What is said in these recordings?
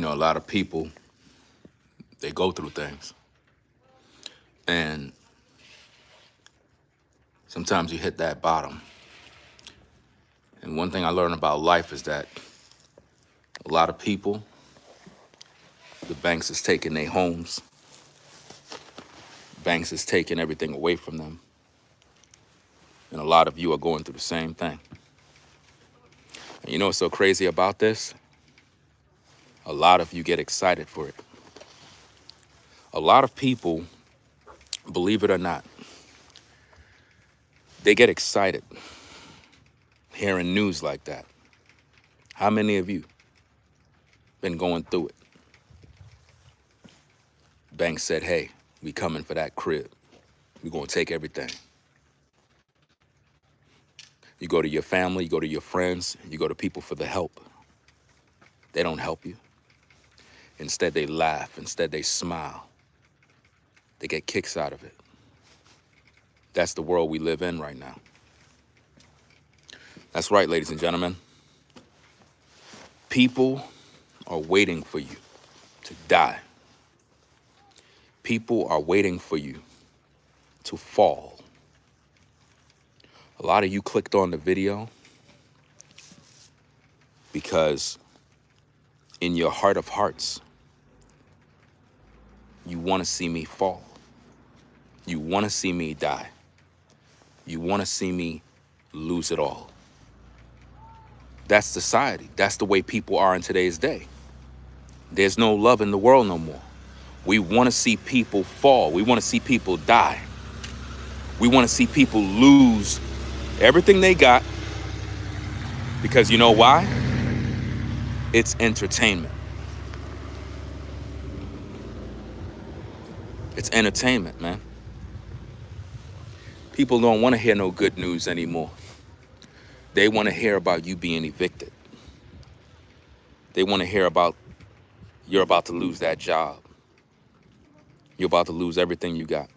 A lot of people, they go through things. And sometimes you hit that bottom. And one thing I learned about life is that a lot of people, the banks is taking their homes. Banks is taking everything away from them. And a lot of you are going through the same thing. And you know what's so crazy about this? A lot of you get excited for it. A lot of people, believe it or not, they get excited hearing news like that. How many of you been going through it? Bank said, hey, we coming for that crib. We gonna take everything. You go to your family, you go to your friends, you go to people for the help. They don't help you. Instead, they laugh. Instead, they smile. They get kicks out of it. That's the world we live in right now. That's right, ladies and gentlemen. People are waiting for you to die. People are waiting for you to fall. A lot of you clicked on the video because in your heart of hearts, you want to see me fall. You want to see me die. You want to see me lose it all. That's society. That's the way people are in today's day. There's no love in the world no more. We want to see people fall. We want to see people die. We want to see people lose everything they got because you know why? It's entertainment. It's entertainment, man. People don't want to hear no good news anymore. They want to hear about you being evicted. They want to hear about you're about to lose that job. You're about to lose everything you got.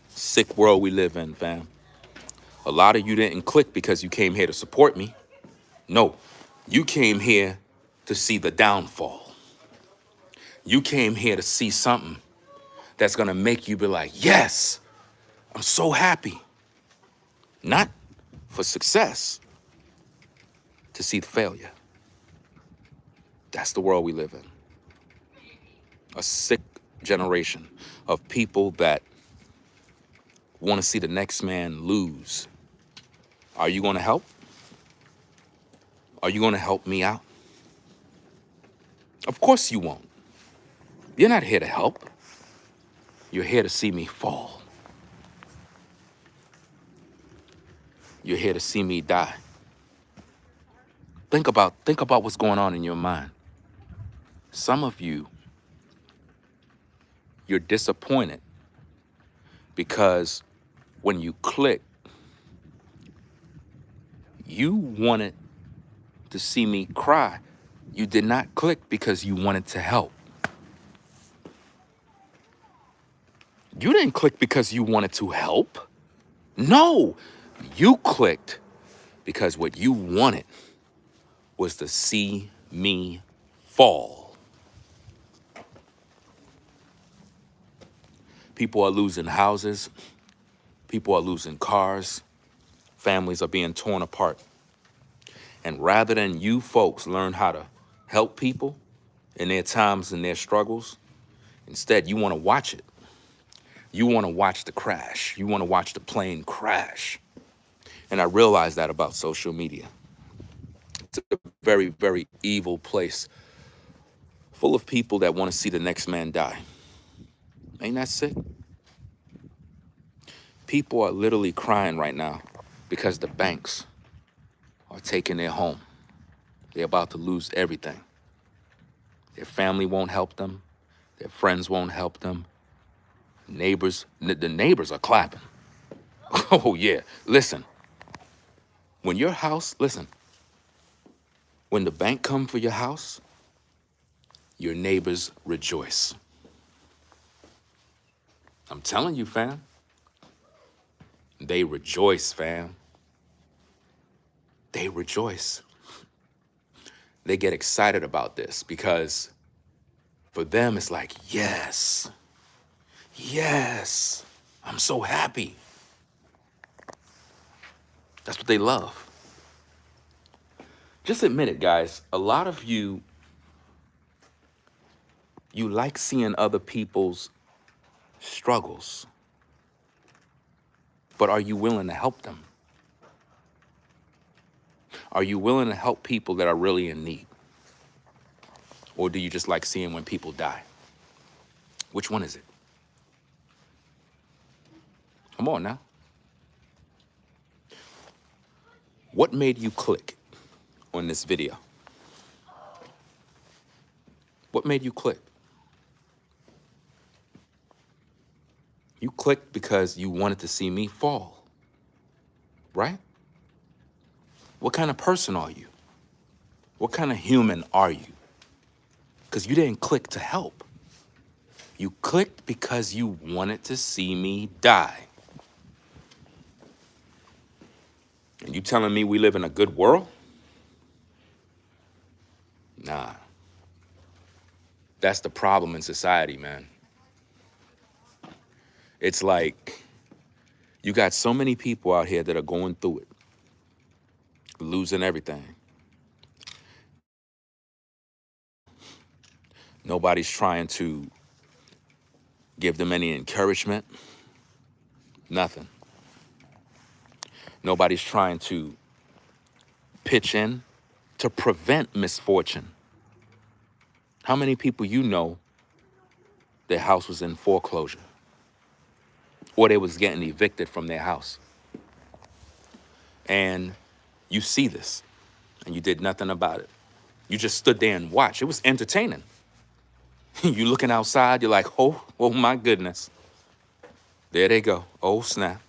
Sick world we live in, fam. A lot of you didn't click because you came here to support me. No, you came here to see the downfall. You came here to see something that's gonna make you be like, yes, I'm so happy. Not for success, to see the failure. That's the world we live in. A sick generation of people that want to see the next man lose. Are you gonna help? Are you gonna help me out? Of course you won't. You're not here to help. You're here to see me fall. You're here to see me die. Think about what's going on in your mind. Some of you, you're disappointed because when you click, you wanted to see me cry. You did not click because you wanted to help. You didn't click because you wanted to help. No, you clicked because what you wanted was to see me fall. People are losing houses. People are losing cars. Families are being torn apart. And rather than you folks learn how to help people in their times and their struggles, instead you want to watch it. You want to watch the crash. You want to watch the plane crash. And I realize that about social media. It's a very, very evil place full of people that want to see the next man die. Ain't that sick? People are literally crying right now because the banks are taking their home. They're about to lose everything. Their family won't help them. Their friends won't help them. The neighbors are clapping. Oh yeah, listen. When your house, listen, when the bank come for your house, your neighbors rejoice. I'm telling you, fam. They rejoice, fam. They rejoice. they get excited about this because for them, it's like, yes, yes, I'm so happy. That's what they love. Just admit it, guys. A lot of you like seeing other people's struggles, but are you willing to help them? Are you willing to help people that are really in need? Or do you just like seeing when people die? Which one is it? Come on now. What made you click on this video? What made you click? You clicked because you wanted to see me fall, right? What kind of person are you? What kind of human are you? Because you didn't click to help. You clicked because you wanted to see me die. And you telling me we live in a good world? Nah. That's the problem in society, man. It's like you got so many people out here that are going through it, losing everything. Nobody's trying to give them any encouragement. Nothing. Nobody's trying to pitch in to prevent misfortune. How many people you know their house was in foreclosure or they was getting evicted from their house? And you see this and you did nothing about it. You just stood there and watched. It was entertaining. You looking outside, you're like, oh my goodness. There they go. Oh, snap.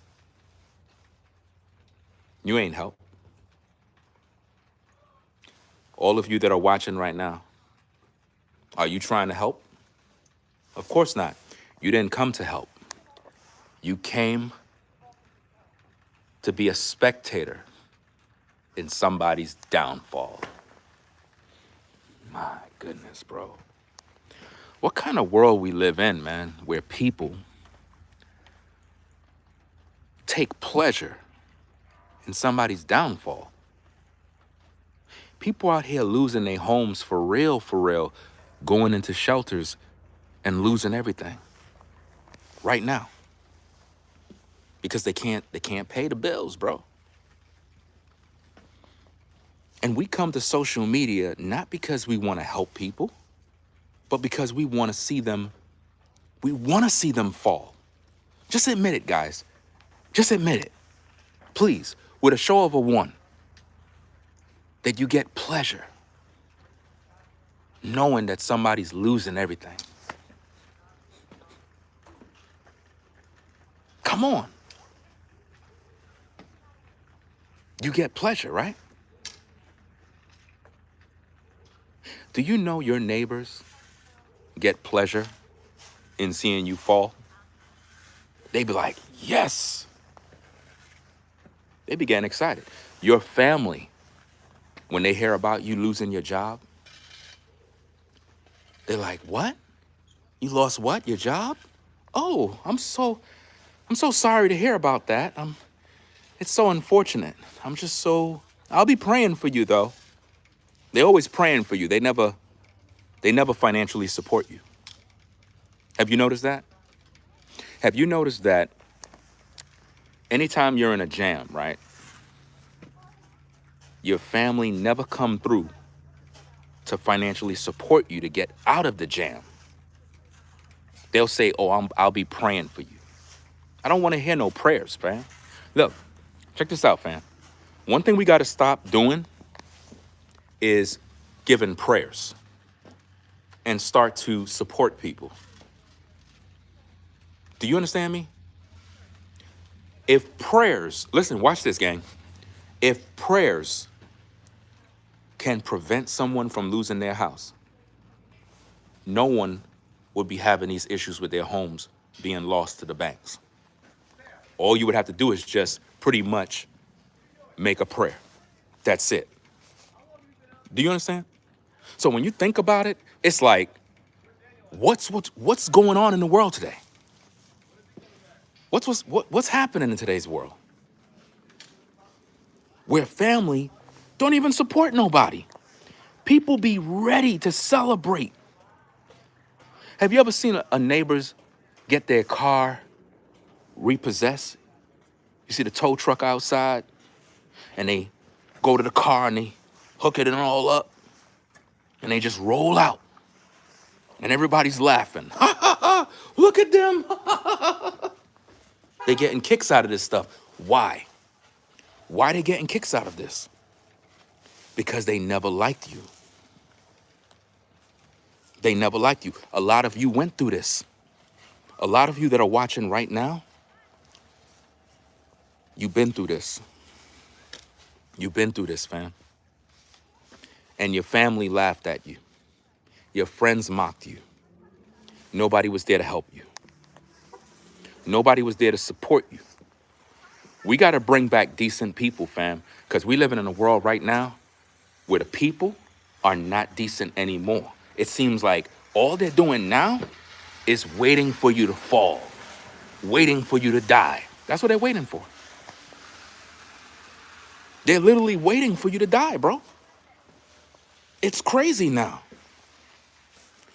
You ain't help. All of you that are watching right now, are you trying to help? Of course not. You didn't come to help. You came to be a spectator in somebody's downfall. My goodness, bro. What kind of world we live in, man, where people take pleasure in somebody's downfall? People out here losing their homes for real, going into shelters and losing everything right now because they can't pay the bills, bro. And we come to social media not because we want to help people, but because we want to see them fall. Just admit it, guys. Just admit it. Please, with a show of a one, that you get pleasure knowing that somebody's losing everything. Come on. You get pleasure, right? Do you know your neighbors get pleasure in seeing you fall? They be like, yes. They be getting excited. Your family, when they hear about you losing your job, they're like, what? You lost what? Your job? Oh, I'm so sorry to hear about that. It's so unfortunate. I'll be praying for you though. They're always praying for you. They never financially support you. Have you noticed that? Have you noticed that anytime you're in a jam, right? Your family never come through to financially support you to get out of the jam. They'll say, oh, I'll be praying for you. I don't want to hear no prayers, fam. Look, check this out, fam. One thing we got to stop doing is giving prayers and start to support people. Do you understand me? If prayers, listen, watch this, gang. If prayers can prevent someone from losing their house, no one would be having these issues with their homes being lost to the banks. All you would have to do is just pretty much make a prayer. That's it. Do you understand? So when you think about it, it's like, what's going on in the world today? What's happening in today's world? Where family don't even support nobody. People be ready to celebrate. Have you ever seen a neighbors get their car repossessed? You see the tow truck outside, and they go to the car and they hook it all up, and they just roll out, and everybody's laughing. Ha ha ha! Look at them! They getting kicks out of this stuff. Why? Why they getting kicks out of this? Because they never liked you. They never liked you. A lot of you went through this. A lot of you that are watching right now, you've been through this. You've been through this, fam. And your family laughed at you. Your friends mocked you. Nobody was there to help you. Nobody was there to support you. We got to bring back decent people, fam, because we living in a world right now where the people are not decent anymore. It seems like all they're doing now is waiting for you to fall, waiting for you to die. That's what they're waiting for. They're literally waiting for you to die, bro. It's crazy now.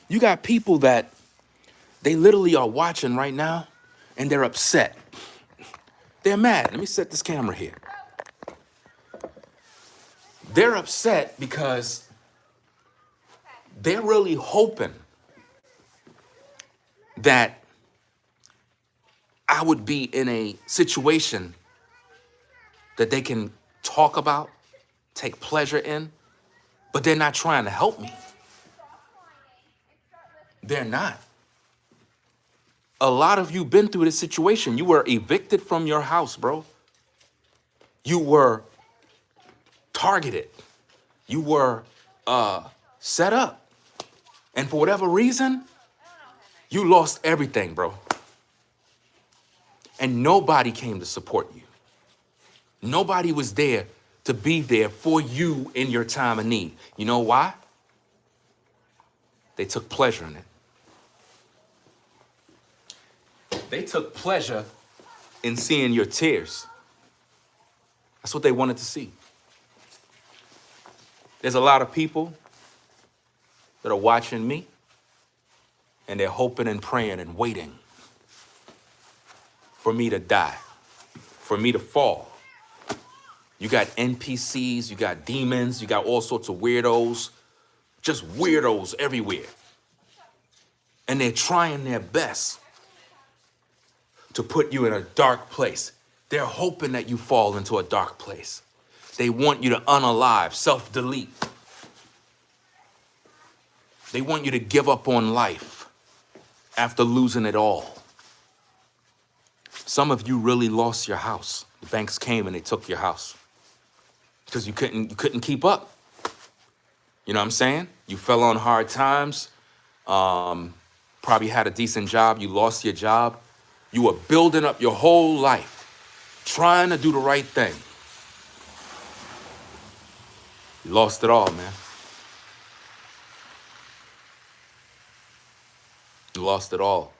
You got people that they literally are watching right now and they're upset. They're mad. Let me set this camera here. They're upset because they're really hoping that I would be in a situation that they can talk about, take pleasure in, but they're not trying to help me. They're not. A lot of you been through this situation. You were evicted from your house, bro. You were targeted. You were set up. And for whatever reason, you lost everything, bro. And nobody came to support you. Nobody was there to be there for you in your time of need. You know why? They took pleasure in it. They took pleasure in seeing your tears. That's what they wanted to see. There's a lot of people that are watching me, and they're hoping and praying and waiting for me to die, for me to fall. You got NPCs, you got demons, you got all sorts of weirdos, just weirdos everywhere. And they're trying their best to put you in a dark place. They're hoping that you fall into a dark place. They want you to unalive, self-delete. They want you to give up on life after losing it all. Some of you really lost your house. The banks came and they took your house because you couldn't keep up. You know what I'm saying? You fell on hard times. Probably had a decent job. You lost your job. You were building up your whole life, trying to do the right thing. You lost it all, man. You lost it all.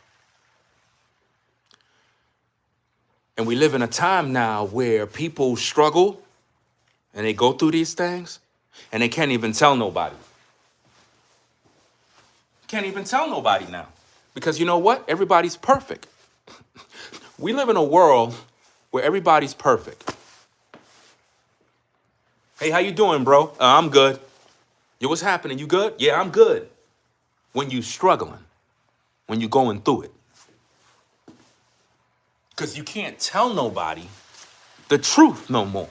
And we live in a time now where people struggle and they go through these things and they can't even tell nobody. Can't even tell nobody now. Because you know what? Everybody's perfect. We live in a world where everybody's perfect. Hey, how you doing, bro? I'm good. Yo, what's happening? You good? Yeah, I'm good. When you struggling, when you going through it. Because you can't tell nobody the truth no more.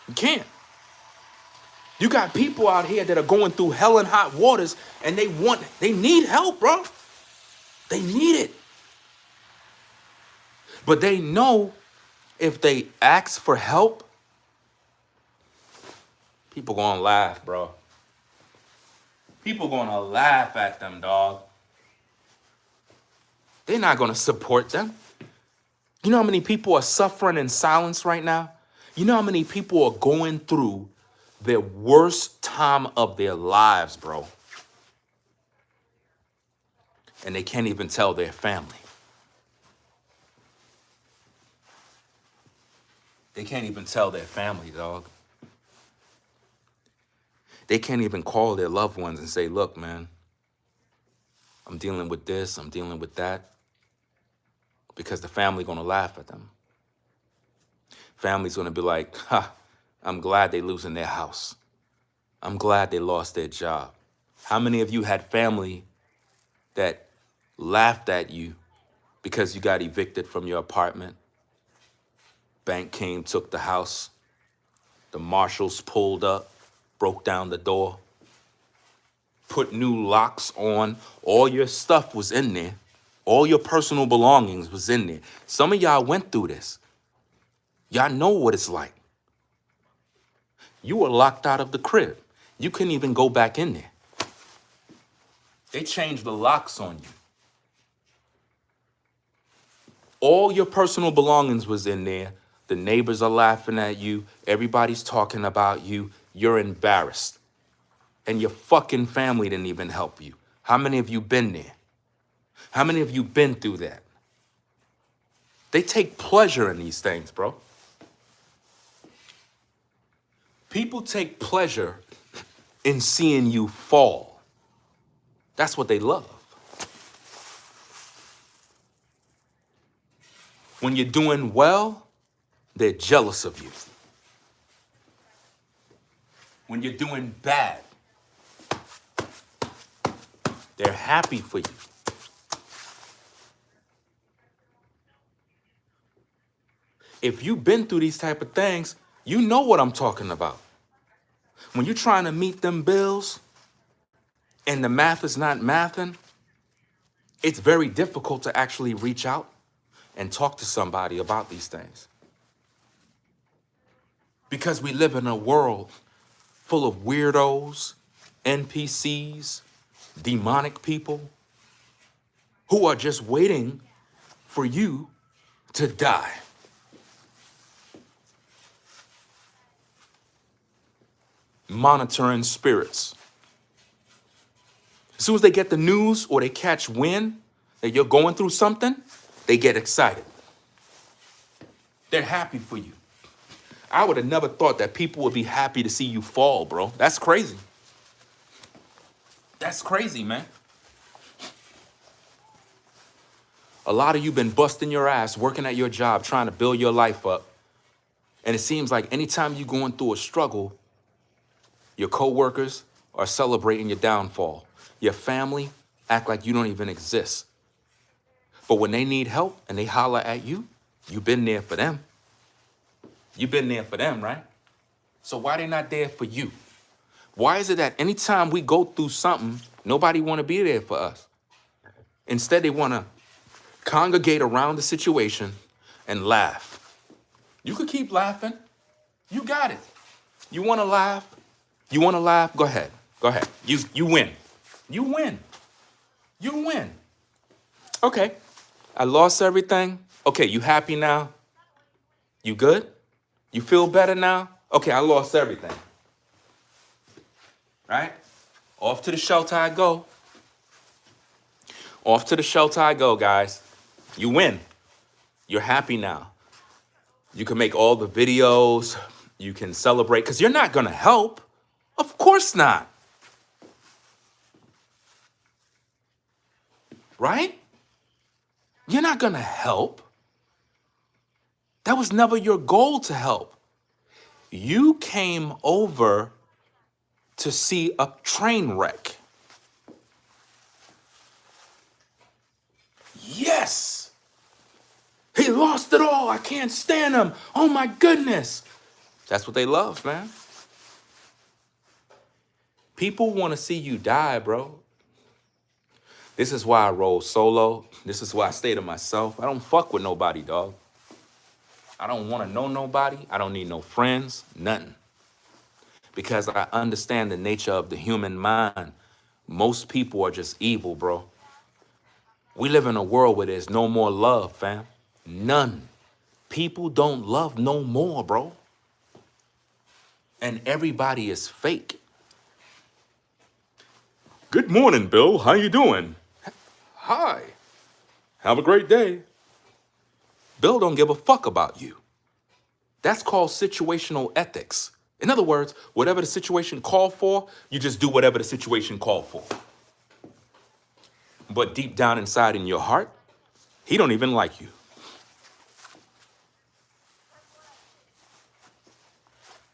You can't. You got people out here that are going through hell and hot waters and they need help, bro. They need it. But they know if they ask for help, people gonna laugh, bro. People gonna laugh at them, dog. They're not gonna support them. You know how many people are suffering in silence right now? You know how many people are going through their worst time of their lives, bro. And they can't even tell their family. They can't even tell their family, dog. They can't even call their loved ones and say, look, man, I'm dealing with this, I'm dealing with that. Because the family gonna laugh at them. Family's gonna be like, ha, I'm glad they losing their house. I'm glad they lost their job. How many of you had family that laughed at you because you got evicted from your apartment? Bank came, took the house. The marshals pulled up, broke down the door, put new locks on. All your stuff was in there. All your personal belongings was in there. Some of y'all went through this. Y'all know what it's like. You were locked out of the crib. You couldn't even go back in there. They changed the locks on you. All your personal belongings was in there. The neighbors are laughing at you. Everybody's talking about you. You're embarrassed. And your fucking family didn't even help you. How many of you been there? How many of you been through that? They take pleasure in these things, bro. People take pleasure in seeing you fall. That's what they love. When you're doing well, they're jealous of you. When you're doing bad, they're happy for you. If you've been through these type of things, you know what I'm talking about. When you're trying to meet them bills and the math is not mathing, it's very difficult to actually reach out and talk to somebody about these things. Because we live in a world full of weirdos, NPCs, demonic people who are just waiting for you to die. Monitoring spirits. As soon as they get the news or they catch wind that you're going through something, they get excited. They're happy for you. I would have never thought that people would be happy to see you fall, bro. That's crazy. That's crazy, man. A lot of you been busting your ass, working at your job, trying to build your life up. And it seems like anytime you're going through a struggle, your coworkers are celebrating your downfall. Your family act like you don't even exist. But when they need help and they holler at you, you've been there for them. You've been there for them, right? So why they not there for you? Why is it that anytime we go through something, nobody want to be there for us? Instead, they want to congregate around the situation and laugh. You could keep laughing. You got it. You want to laugh? You want to laugh? Go ahead. Go ahead. You win. You win. You win. Okay. I lost everything. Okay, you happy now? You good? You feel better now? Okay, I lost everything. Right? Off to the shelter I go. Off to the shelter I go, guys. You win. You're happy now. You can make all the videos. You can celebrate because you're not going to help. Of course not. Right? You're not going to help. That was never your goal to help. You came over to see a train wreck. Yes. He lost it all. I can't stand him. Oh my goodness. That's what they love, man. People want to see you die, bro. This is why I roll solo. This is why I stay to myself. I don't fuck with nobody, dog. I don't want to know nobody. I don't need no friends, nothing. Because I understand the nature of the human mind. Most people are just evil, bro. We live in a world where there's no more love, fam. None. People don't love no more, bro. And everybody is fake. Good morning, Bill. How you doing? Hi. Have a great day. Bill don't give a fuck about you. That's called situational ethics. In other words, whatever the situation called for, you just do whatever the situation called for. But deep down inside in your heart, he don't even like you.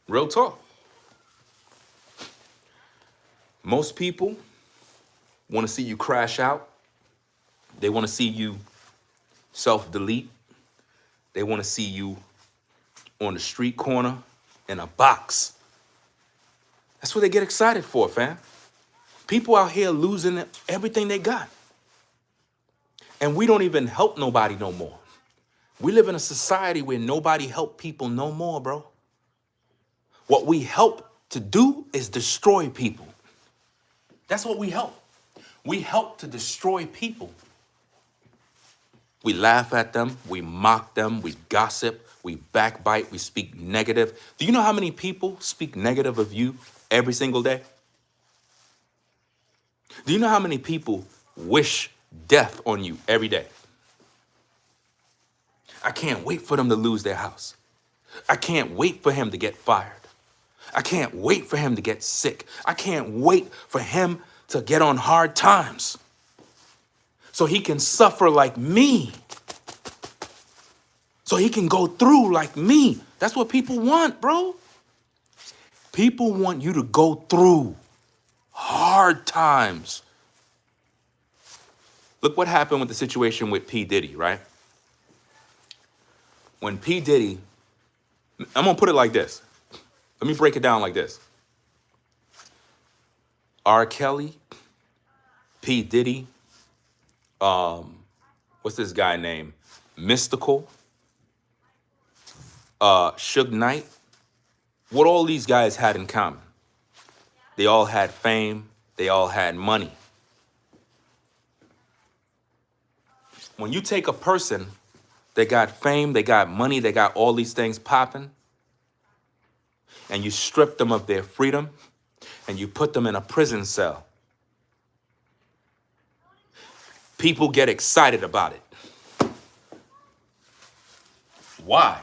Real talk. Most people want to see you crash out. They want to see you self-delete. They want to see you on the street corner in a box. That's what they get excited for, fam. People out here losing everything they got. And we don't even help nobody no more. We live in a society where nobody help people no more, bro. What we help to do is destroy people. That's what we help. We help to destroy people. We laugh at them, we mock them, we gossip, we backbite, we speak negative. Do you know how many people speak negative of you every single day? Do you know how many people wish death on you every day? I can't wait for them to lose their house. I can't wait for him to get fired. I can't wait for him to get sick. I can't wait for him to get on hard times so he can suffer like me. So he can go through like me. That's what people want, bro. People want you to go through hard times. Look what happened with the situation with P. Diddy, right? When P. Diddy, I'm gonna put it like this. Let me break it down like this. R. Kelly, P. Diddy, what's this guy named? Mystical, Suge Knight. What all these guys had in common? They all had fame. They all had money. When you take a person, they got fame, they got money, they got all these things popping, and you strip them of their freedom, and you put them in a prison cell, people get excited about it. Why?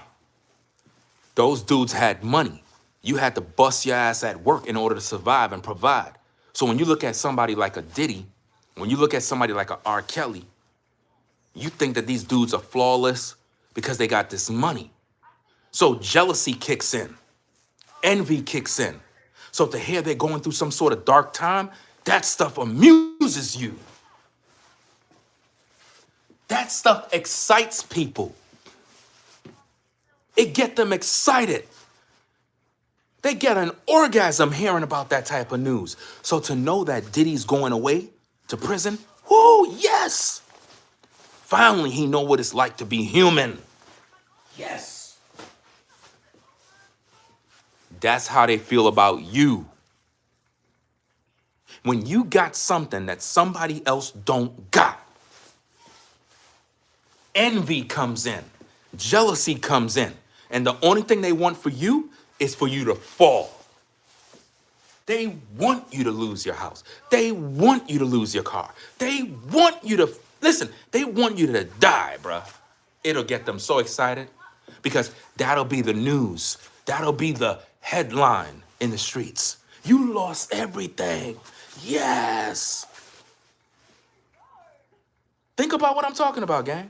Those dudes had money. You had to bust your ass at work in order to survive and provide. So when you look at somebody like a Diddy, when you look at somebody like a R. Kelly, you think that these dudes are flawless because they got this money. So jealousy kicks in. Envy kicks in. So to hear they're going through some sort of dark time, that stuff amuses you. That stuff excites people. It gets them excited. They get an orgasm hearing about that type of news. So to know that Diddy's going away to prison, whoo, yes. Finally, he know what it's like to be human. Yes. That's how they feel about you. When you got something that somebody else don't got, envy comes in, jealousy comes in, and the only thing they want for you is for you to fall. They want you to lose your house. They want you to lose your car. They want you to, listen, they want you to die, bruh. It'll get them so excited because that'll be the news. That'll be the headline in the streets. You lost everything. Yes. Think about what I'm talking about, gang.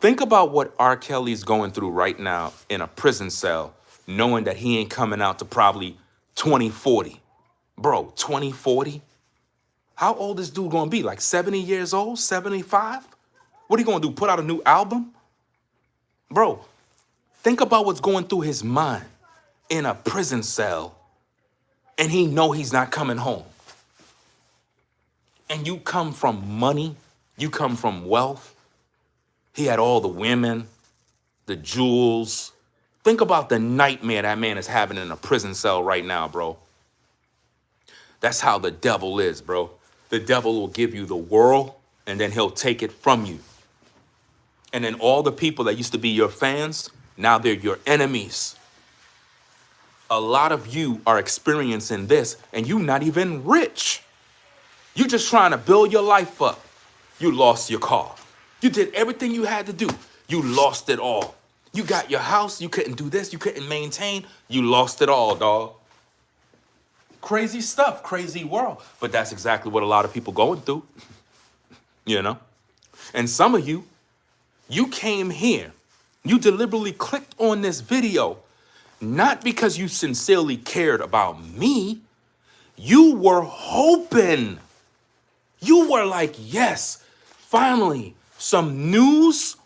Think about what R. Kelly's going through right now in a prison cell, knowing that he ain't coming out to probably 2040. Bro, 2040? How old is dude gonna be? Like 70 years old? 75? What are you gonna do? Put out a new album? Bro, think about what's going through his mind in a prison cell, and he know he's not coming home. And you come from money, you come from wealth. He had all the women, the jewels. Think about the nightmare that man is having in a prison cell right now, bro. That's how the devil is, bro. The devil will give you the world, and then he'll take it from you. And then all the people that used to be your fans, now they're your enemies. A lot of you are experiencing this and you not even rich. You just trying to build your life up. You lost your car. You did everything you had to do. You lost it all. You got your house. You couldn't do this. You couldn't maintain. You lost it all, dog. Crazy stuff, crazy world. But that's exactly what a lot of people going through, you know? And some of you, you came here. You deliberately clicked on this video, not because you sincerely cared about me. You were hoping. You were like, yes, finally, some news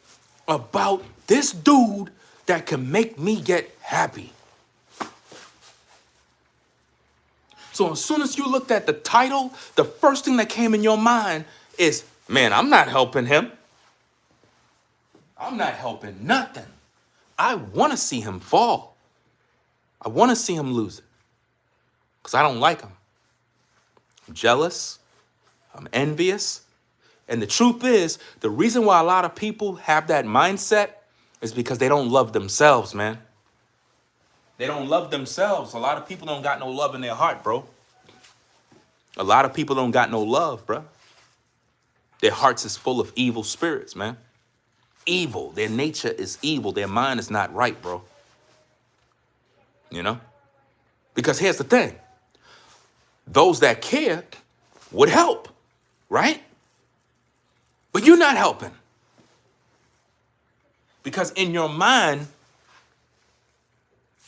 about this dude that can make me get happy. So as soon as you looked at the title, the first thing that came in your mind is, man, I'm not helping him. I'm not helping nothing. I want to see him fall. I want to see him lose it because I don't like him. I'm jealous. I'm envious. And the truth is, the reason why a lot of people have that mindset is because they don't love themselves, man. They don't love themselves. A lot of people don't got no love in their heart, bro. A lot of people don't got no love, bro. Their hearts is full of evil spirits, man. Evil. Their nature is evil. Their mind is not right, bro. You know? Because here's the thing. Those that care would help, right? But you're not helping. Because in your mind,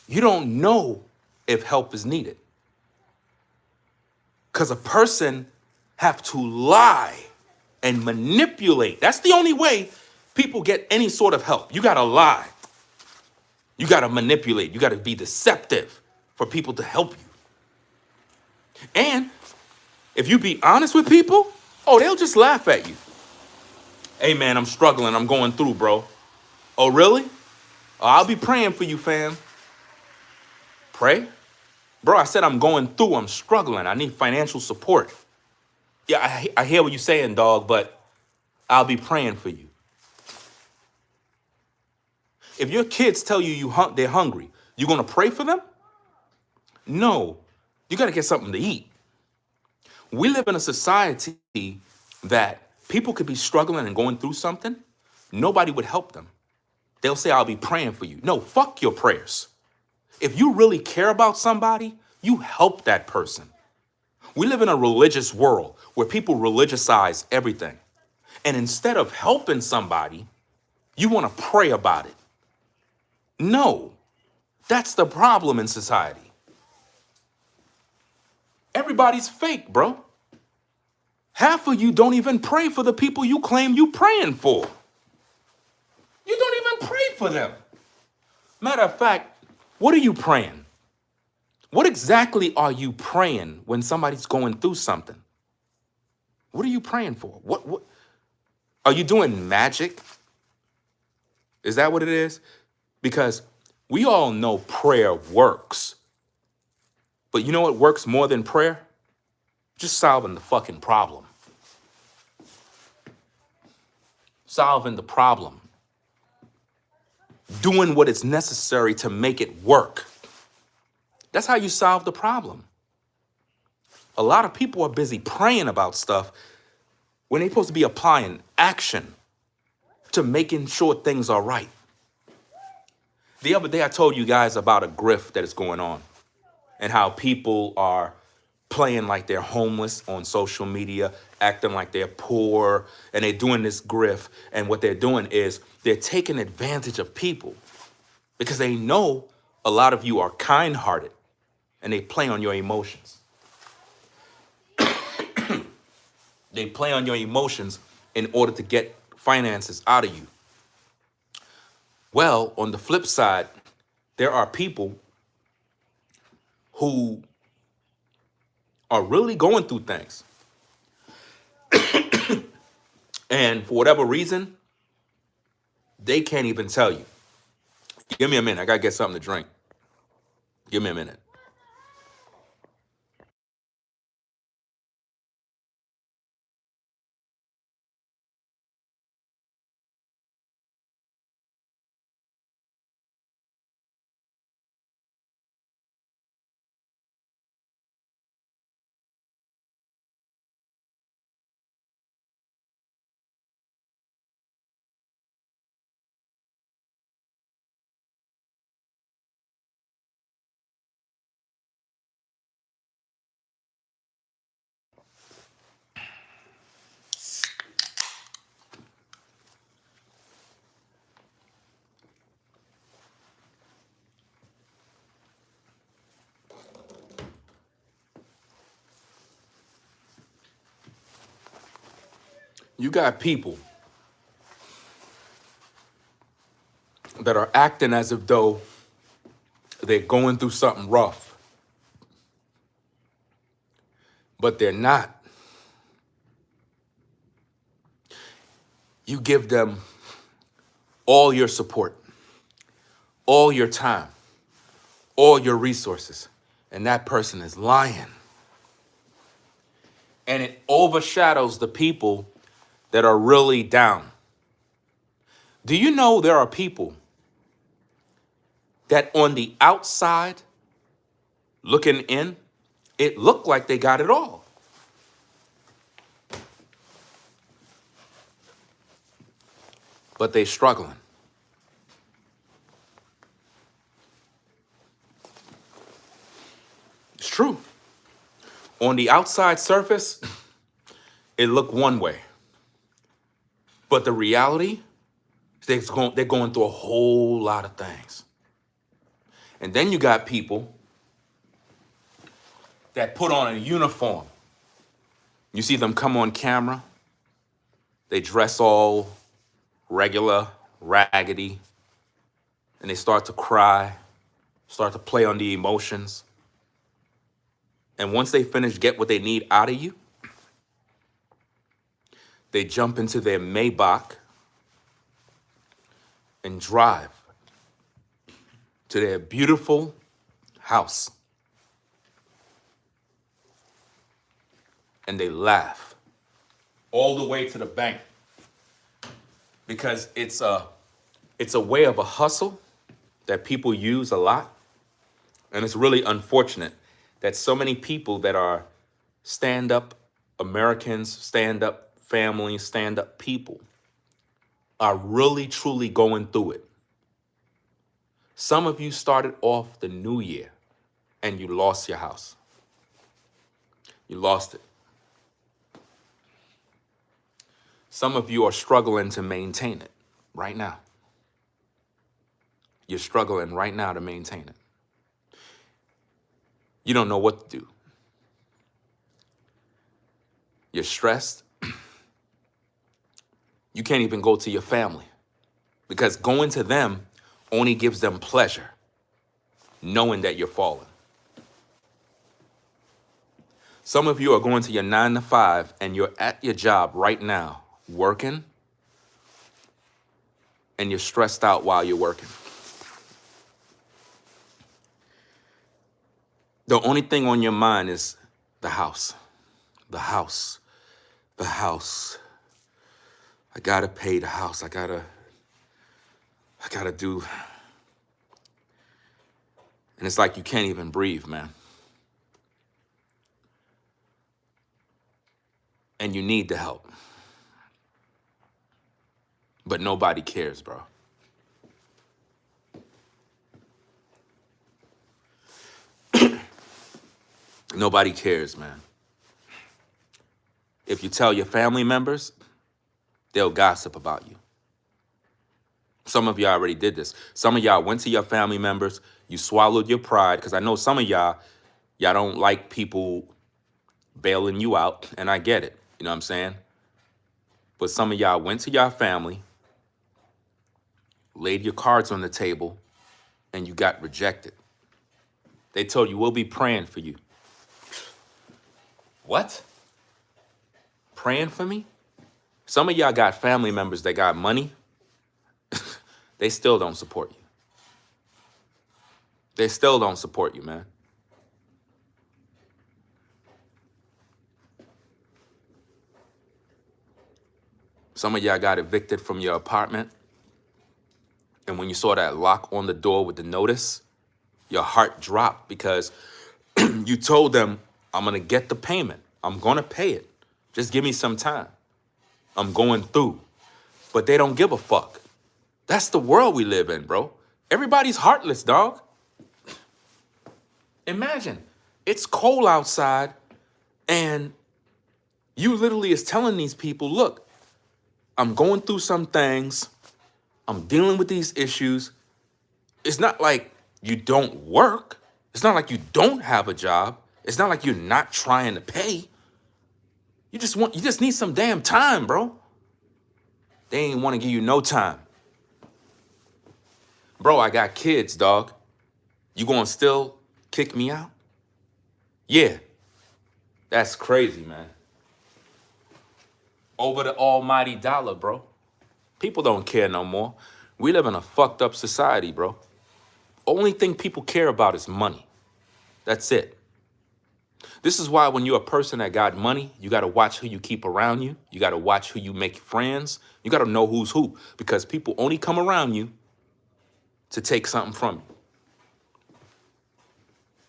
you don't know if help is needed. Because a person have to lie and manipulate. That's the only way people get any sort of help. You got to lie. You got to manipulate. You got to be deceptive for people to help you. And if you be honest with people, oh, they'll just laugh at you. Hey, man, I'm struggling. I'm going through, bro. Oh, really? Oh, I'll be praying for you, fam. Pray? Bro, I said I'm going through. I'm struggling. I need financial support. Yeah, I hear what you're saying, dog, but I'll be praying for you. If your kids tell you they're hungry, you going to pray for them? No. You got to get something to eat. We live in a society that people could be struggling and going through something. Nobody would help them. They'll say, I'll be praying for you. No, fuck your prayers. If you really care about somebody, you help that person. We live in a religious world where people religiousize everything. And instead of helping somebody, you want to pray about it. No, that's the problem in society. Everybody's fake, bro. Half of you don't even pray for the people you claim you praying for. You don't even pray for them. Matter of fact, what are you praying? What exactly are you praying when somebody's going through something? What are you praying for? What are you doing magic? Is that what it is? Because we all know prayer works. But you know what works more than prayer? Just solving the fucking problem. Solving the problem. Doing what is necessary to make it work. That's how you solve the problem. A lot of people are busy praying about stuff when they're supposed to be applying action to making sure things are right. The other day I told you guys about a grift that is going on and how people are playing like they're homeless on social media, acting like they're poor, and they're doing this grift. And what they're doing is they're taking advantage of people because they know a lot of you are kind-hearted and they play on your emotions. They play on your emotions in order to get finances out of you. Well, on the flip side, there are people who are really going through things. And for whatever reason, they can't even tell you. Give me a minute. I got to get something to drink. Give me a minute. You got people that are acting as if though they're going through something rough, but they're not. You give them all your support, all your time, all your resources, and that person is lying. And it overshadows the people that are really down. Do you know there are people that on the outside, looking in, it looked like they got it all. But they're struggling. It's true. On the outside surface, it looked one way. But the reality, they're going through a whole lot of things. And then you got people that put on a uniform. You see them come on camera. They dress all regular, raggedy, and they start to cry, start to play on the emotions. And once they finish, get what they need out of you, they jump into their Maybach and drive to their beautiful house. And they laugh all the way to the bank because it's a way of a hustle that people use a lot. And it's really unfortunate that so many people that are stand-up Americans, stand-up families, stand-up people are really, truly going through it. Some of you started off the new year and you lost your house. You lost it. Some of you are struggling to maintain it right now. You're struggling right now to maintain it. You don't know what to do. You're stressed. You can't even go to your family because going to them only gives them pleasure, knowing that you're falling. Some of you are going to your 9 to 5 and you're at your job right now, working, and you're stressed out while you're working. The only thing on your mind is the house, the house, the house. I gotta pay the house. I gotta do. And it's like you can't even breathe, man. And you need the help. But nobody cares, bro. Nobody cares, man. If you tell your family members, they'll gossip about you. Some of y'all already did this. Some of y'all went to your family members, you swallowed your pride, because I know some of y'all don't like people bailing you out, and I get it, you know what I'm saying? But some of y'all went to your family, laid your cards on the table, and you got rejected. They told you, we'll be praying for you. What? Praying for me? Some of y'all got family members that got money. They still don't support you. They still don't support you, man. Some of y'all got evicted from your apartment. And when you saw that lock on the door with the notice, your heart dropped because you told them, I'm going to get the payment. I'm going to pay it. Just give me some time. I'm going through. But they don't give a fuck. That's the world we live in, bro. Everybody's heartless, dog. Imagine, it's cold outside and you literally is telling these people, look, I'm going through some things. I'm dealing with these issues. It's not like you don't work. It's not like you don't have a job. It's not like you're not trying to pay. You just need some damn time, bro. They ain't want to give you no time. Bro, I got kids, dog. You gonna still kick me out? Yeah, that's crazy, man. Over the almighty dollar, bro. People don't care no more. We live in a fucked up society, bro. Only thing people care about is money. That's it. This is why when you're a person that got money, you got to watch who you keep around you. You got to watch who you make friends. You got to know who's who, because people only come around you to take something from you.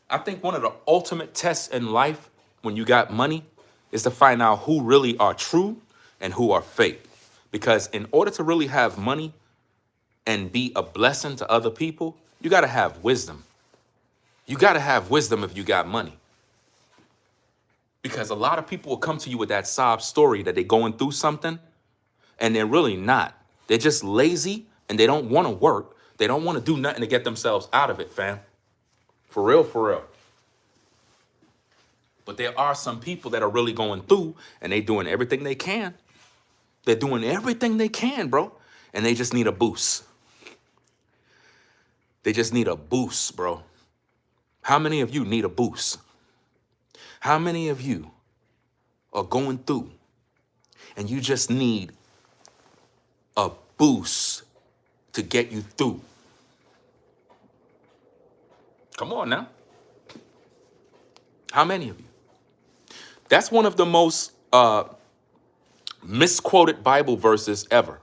I think one of the ultimate tests in life when you got money is to find out who really are true and who are fake. Because in order to really have money and be a blessing to other people, you got to have wisdom. You got to have wisdom if you got money. Because a lot of people will come to you with that sob story that they're going through something, and they're really not. They're just lazy, and they don't want to work. They don't want to do nothing to get themselves out of it, fam. For real, for real. But there are some people that are really going through, and they doing everything they can. They're doing everything they can, bro. And they just need a boost. They just need a boost, bro. How many of you need a boost? How many of you are going through and you just need a boost to get you through? Come on now. How many of you? That's one of the most misquoted Bible verses ever.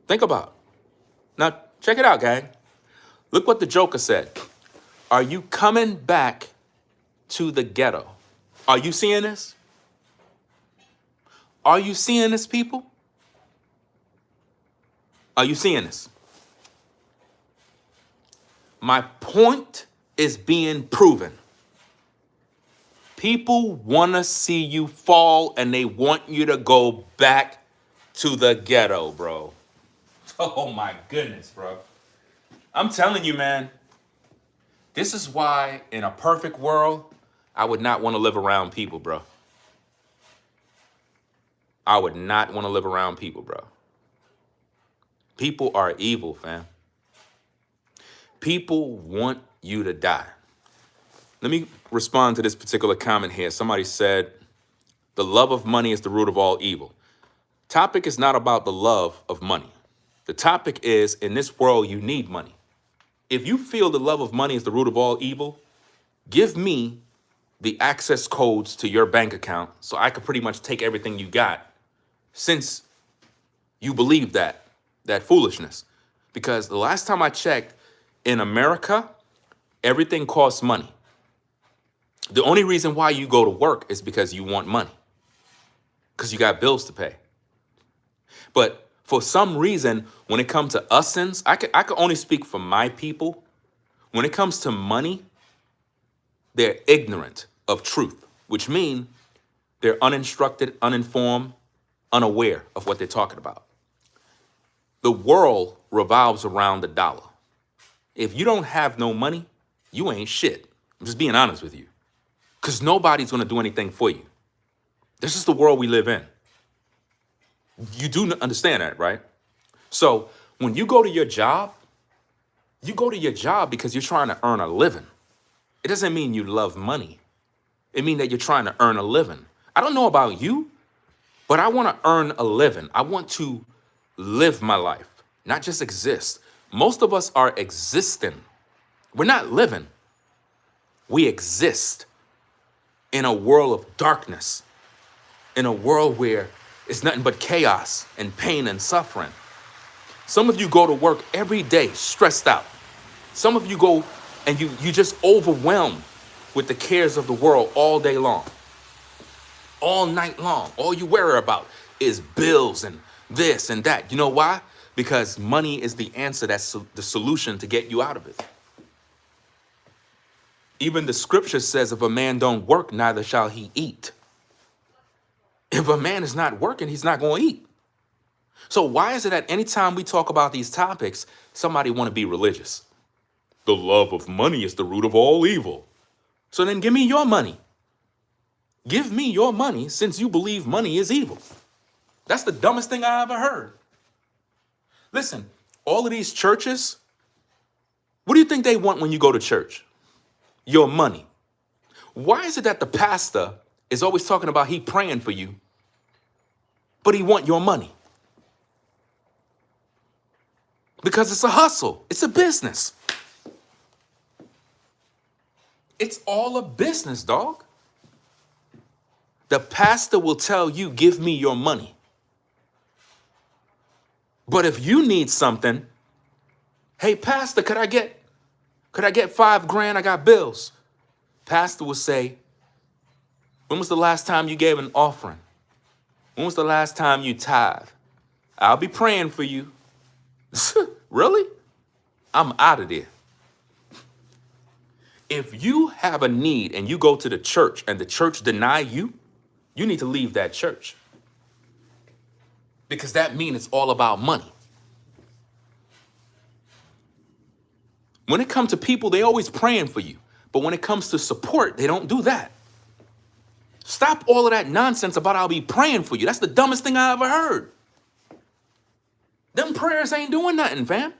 Think about it. Now, check it out, gang. Look what the Joker said. Are you coming back to the ghetto? Are you seeing this? Are you seeing this, people? Are you seeing this? My point is being proven. People want to see you fall, and they want you to go back to the ghetto, bro. Oh my goodness, bro. I'm telling you, man. This is why in a perfect world, I would not want to live around people, bro. I would not want to live around people, bro. People are evil, fam. People want you to die. Let me respond to this particular comment here. Somebody said, the love of money is the root of all evil. Topic is not about the love of money. The topic is, in this world, you need money. If you feel the love of money is the root of all evil, give me the access codes to your bank account so I could pretty much take everything you got, since you believe that foolishness. Because the last time I checked, in America, everything costs money. The only reason why you go to work is because you want money, because you got bills to pay. But for some reason, when it comes to usins, I could only speak for my people. When it comes to money, they're ignorant of truth, which means they're uninstructed, uninformed, unaware of what they're talking about. The world revolves around the dollar. If you don't have no money, you ain't shit. I'm just being honest with you. Because nobody's going to do anything for you. This is the world we live in. You do understand that, right? So when you go to your job, you go to your job because you're trying to earn a living. It doesn't mean you love money. It means that you're trying to earn a living. I don't know about you, but I want to earn a living. I want to live my life, not just exist. Most of us are existing. We're not living. We exist in a world of darkness, in a world where it's nothing but chaos and pain and suffering. Some of you go to work every day stressed out. Some of you go and you just overwhelmed with the cares of the world all day long. All night long. All you worry about is bills and this and that. You know why? Because money is the answer. That's the solution to get you out of it. Even the scripture says, if a man don't work, neither shall he eat. If a man is not working, he's not going to eat. So why is it that anytime we talk about these topics, somebody want to be religious? The love of money is the root of all evil. So then give me your money. Give me your money, since you believe money is evil. That's the dumbest thing I ever heard. Listen, all of these churches, what do you think they want when you go to church? Your money. Why is it that the pastor is always talking about he praying for you, but he want your money? Because it's a hustle. It's a business. It's all a business, dog. The pastor will tell you, give me your money. But if you need something, hey, pastor, could I get $5,000? I got bills. Pastor will say, when was the last time you gave an offering? When was the last time you tithe? I'll be praying for you. Really? I'm out of there. If you have a need and you go to the church and the church deny you, you need to leave that church. Because that means it's all about money. When it comes to people, they always praying for you. But when it comes to support, they don't do that. Stop all of that nonsense about I'll be praying for you. That's the dumbest thing I ever heard. Them prayers ain't doing nothing, fam.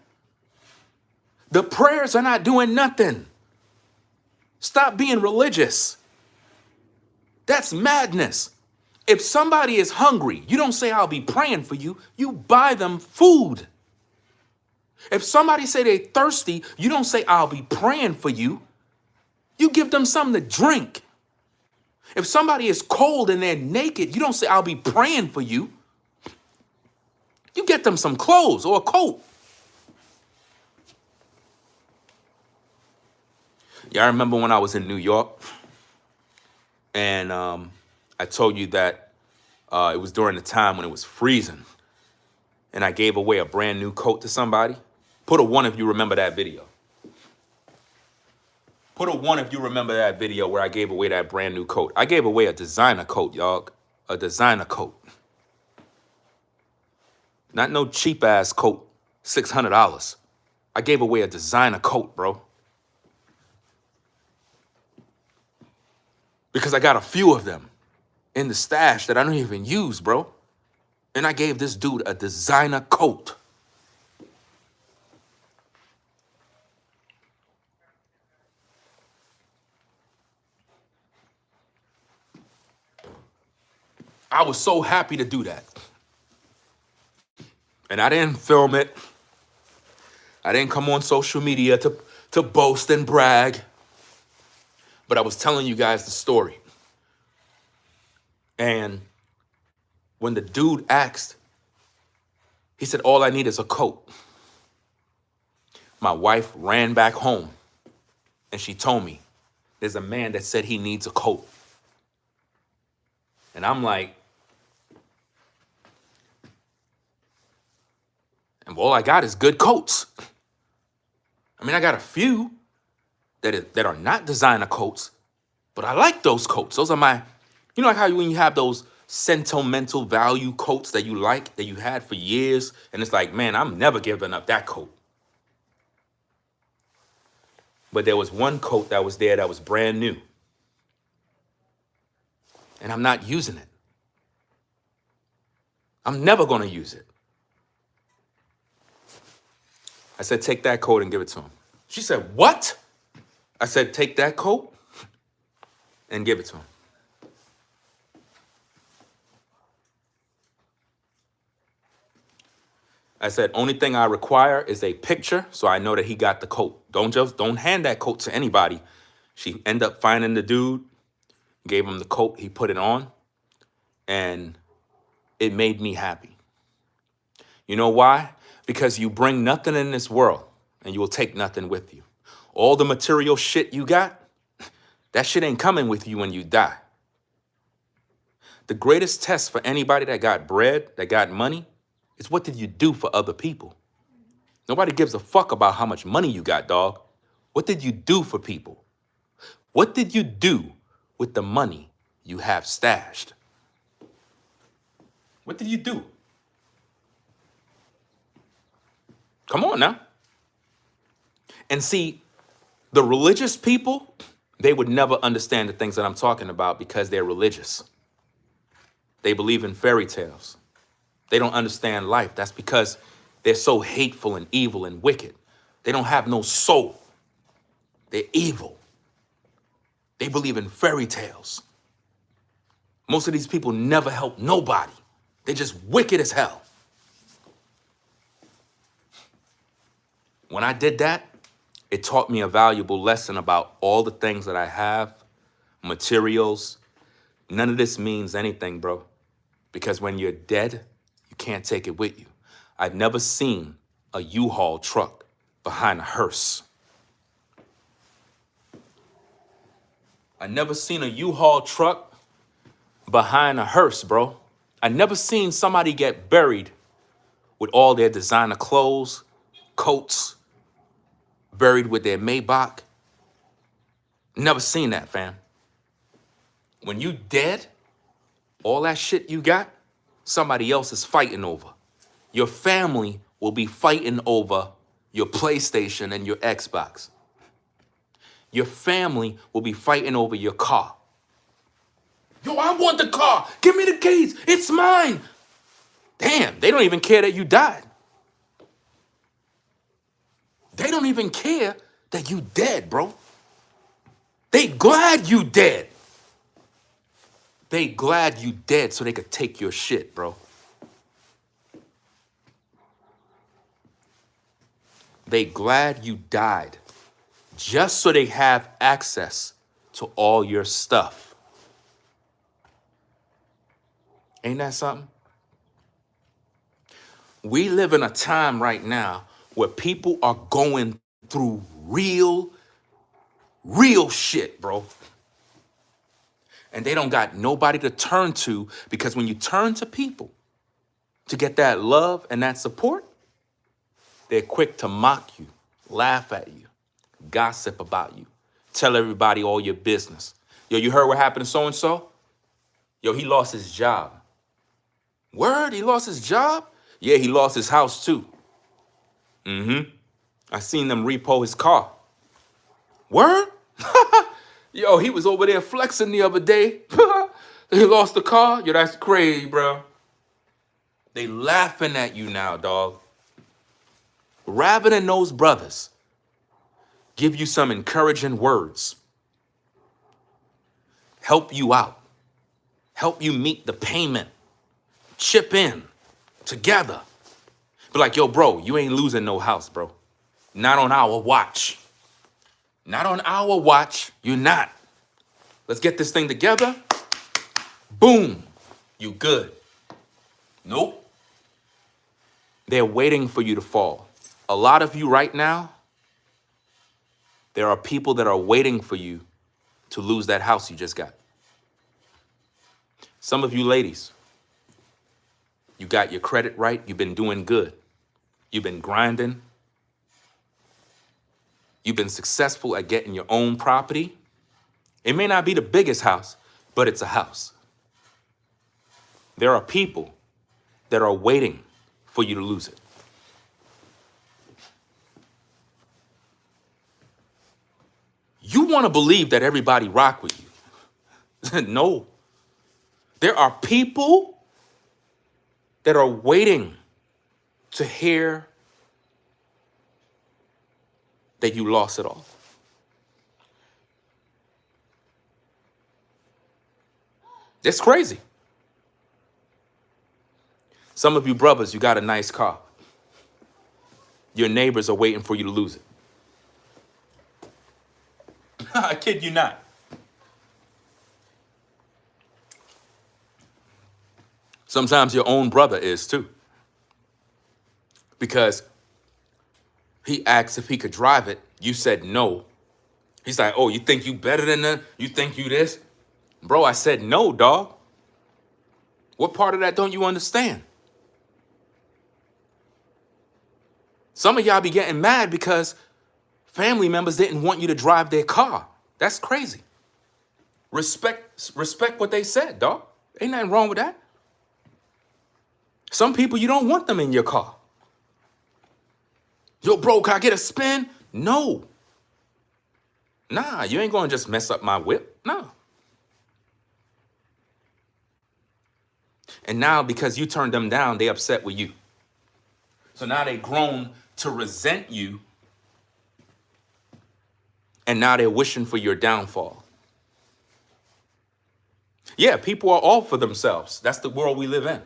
The prayers are not doing nothing. Stop being religious. That's madness. If somebody is hungry, you don't say I'll be praying for you. You buy them food. If somebody say they're thirsty, you don't say I'll be praying for you. You give them something to drink. If somebody is cold and they're naked, you don't say I'll be praying for you. You get them some clothes or a coat. Yeah, I remember when I was in New York and I told you that it was during the time when it was freezing and I gave away a brand new coat to somebody. Put a 1 if you remember that video. Put a 1 if you remember that video where I gave away that brand new coat. I gave away a designer coat, y'all. A designer coat. Not no cheap ass coat, $600. I gave away a designer coat, bro. Because I got a few of them in the stash that I don't even use, bro. And I gave this dude a designer coat. I was so happy to do that. And I didn't film it. I didn't come on social media to boast and brag. But I was telling you guys the story. And when the dude asked, he said, all I need is a coat. My wife ran back home and she told me, there's a man that said he needs a coat. And I'm like, and all I got is good coats. I mean, I got a few that are not designer coats, but I like those coats. Those are my, you know, like how when you have those sentimental value coats that you like, that you had for years, and it's like, man, I'm never giving up that coat. But there was one coat that was there that was brand new. And I'm not using it. I'm never going to use it. I said, take that coat and give it to him. She said, what? I said, take that coat and give it to him. I said, only thing I require is a picture so I know that he got the coat. Don't hand that coat to anybody. She ended up finding the dude, gave him the coat, he put it on, and it made me happy. You know why? Because you bring nothing in this world and you will take nothing with you. All the material shit you got, that shit ain't coming with you when you die. The greatest test for anybody that got bread, that got money, is what did you do for other people? Nobody gives a fuck about how much money you got, dog. What did you do for people? What did you do with the money you have stashed? What did you do? Come on now. And see, the religious people, they would never understand the things that I'm talking about because they're religious. They believe in fairy tales. They don't understand life. That's because they're so hateful and evil and wicked. They don't have no soul. They're evil. They believe in fairy tales. Most of these people never help nobody. They're just wicked as hell. When I did that, it taught me a valuable lesson about all the things that I have, materials. None of this means anything, bro. Because when you're dead, you can't take it with you. I've never seen a U-Haul truck behind a hearse. I never seen a U-Haul truck behind a hearse, bro. I never seen somebody get buried with all their designer clothes, coats, buried with their Maybach. Never seen that, fam. When you dead, all that shit you got, somebody else is fighting over. Your family will be fighting over your PlayStation and your Xbox. Your family will be fighting over your car. Yo, I want the car. Give me the keys. It's mine. Damn, they don't even care that you died. They don't even care that you dead, bro. They glad you dead. They glad you dead so they could take your shit, bro. They glad you died just so they have access to all your stuff. Ain't that something? We live in a time right now where people are going through real shit, bro. And they don't got nobody to turn to, because when you turn to people to get that love and that support, they're quick to mock you, laugh at you, gossip about you, tell everybody all your business. Yo, you heard what happened to so-and-so? Yo, he lost his job. Word, he lost his job? Yeah, he lost his house too. I seen them repo his car. Word? Yo, he was over there flexing the other day. He lost the car? Yo, that's crazy, bro. They laughing at you now, dog. Rather than those brothers give you some encouraging words, help you out, help you meet the payment, chip in together. Be like, yo, bro, you ain't losing no house, bro. Not on our watch. Not on our watch, you're not. Let's get this thing together. Boom, you good. Nope. They're waiting for you to fall. A lot of you right now, there are people that are waiting for you to lose that house you just got. Some of you ladies, you got your credit right. You've been doing good. You've been grinding. You've been successful at getting your own property. It may not be the biggest house, but it's a house. There are people that are waiting for you to lose it. You want to believe that everybody rock with you. No. There are people that are waiting to hear that you lost it all. It's crazy. Some of you brothers, you got a nice car. Your neighbors are waiting for you to lose it. I kid you not. Sometimes your own brother is too. Because he asked if he could drive it. You said no. He's like, oh, you think you better than them? You think you this? Bro, I said no, dog. What part of that don't you understand? Some of y'all be getting mad because family members didn't want you to drive their car. That's crazy. Respect what they said, dog. Ain't nothing wrong with that. Some people, you don't want them in your car. Yo, bro, can I get a spin? No. Nah, you ain't gonna just mess up my whip. No. And now because you turned them down, they upset with you. So now they've grown to resent you. And now they're wishing for your downfall. Yeah, people are all for themselves. That's the world we live in.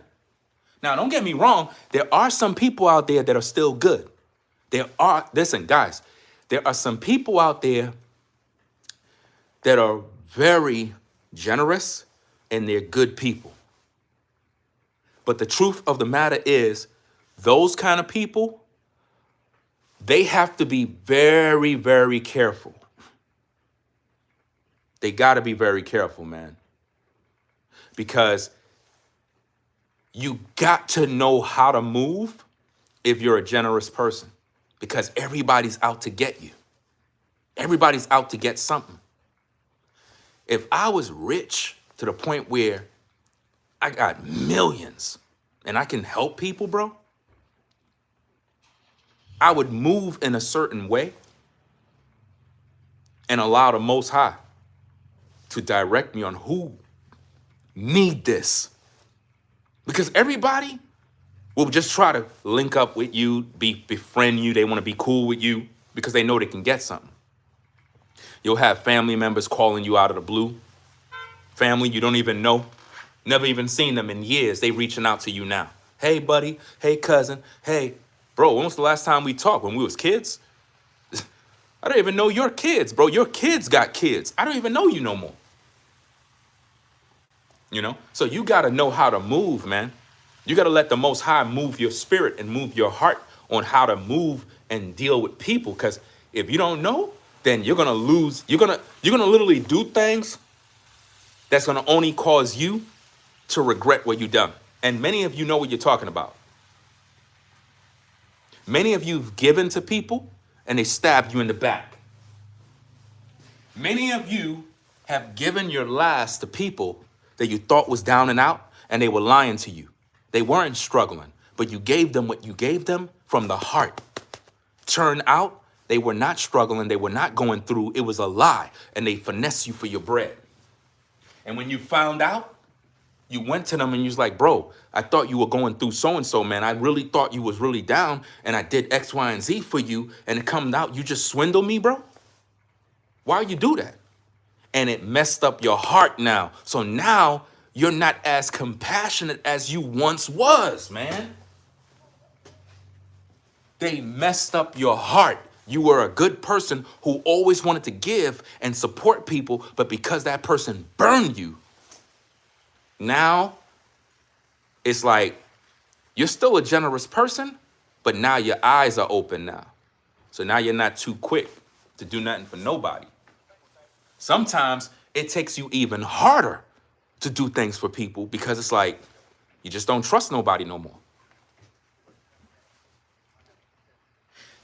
Now, don't get me wrong. There are some people out there that are still good. Listen, guys, there are some people out there that are very generous and they're good people. But the truth of the matter is, those kind of people, they have to be very, very careful. They got to be very careful, man. Because you got to know how to move if you're a generous person. Because everybody's out to get you. Everybody's out to get something. If I was rich to the point where I got millions and I can help people, bro, I would move in a certain way and allow the Most High to direct me on who need this. Because everybody will just try to link up with you, befriend you. They want to be cool with you because they know they can get something. You'll have family members calling you out of the blue. Family you don't even know. Never even seen them in years. They reaching out to you now. Hey, buddy. Hey, cousin. Hey, bro, when was the last time we talked? When we was kids? I don't even know your kids, bro. Your kids got kids. I don't even know you no more. You know? So you got to know how to move, man. You got to let the Most High move your spirit and move your heart on how to move and deal with people. Because if you don't know, then you're going to lose. You're going to literally do things that's going to only cause you to regret what you've done. And many of you know what you're talking about. Many of you have given to people and they stabbed you in the back. Many of you have given your last to people that you thought was down and out, and they were lying to you. They weren't struggling, but you gave them what you gave them from the heart. Turned out, they were not struggling. They were not going through. It was a lie, and they finessed you for your bread. And when you found out, you went to them and you was like, bro, I thought you were going through so-and-so, man. I really thought you was really down, and I did X, Y, and Z for you, and it comes out, you just swindled me, bro? Why you do that? And it messed up your heart now. So now you're not as compassionate as you once was, man. They messed up your heart. You were a good person who always wanted to give and support people, but because that person burned you, now it's like you're still a generous person, but now your eyes are open now. So now you're not too quick to do nothing for nobody. Sometimes it takes you even harder to do things for people because it's like you just don't trust nobody no more.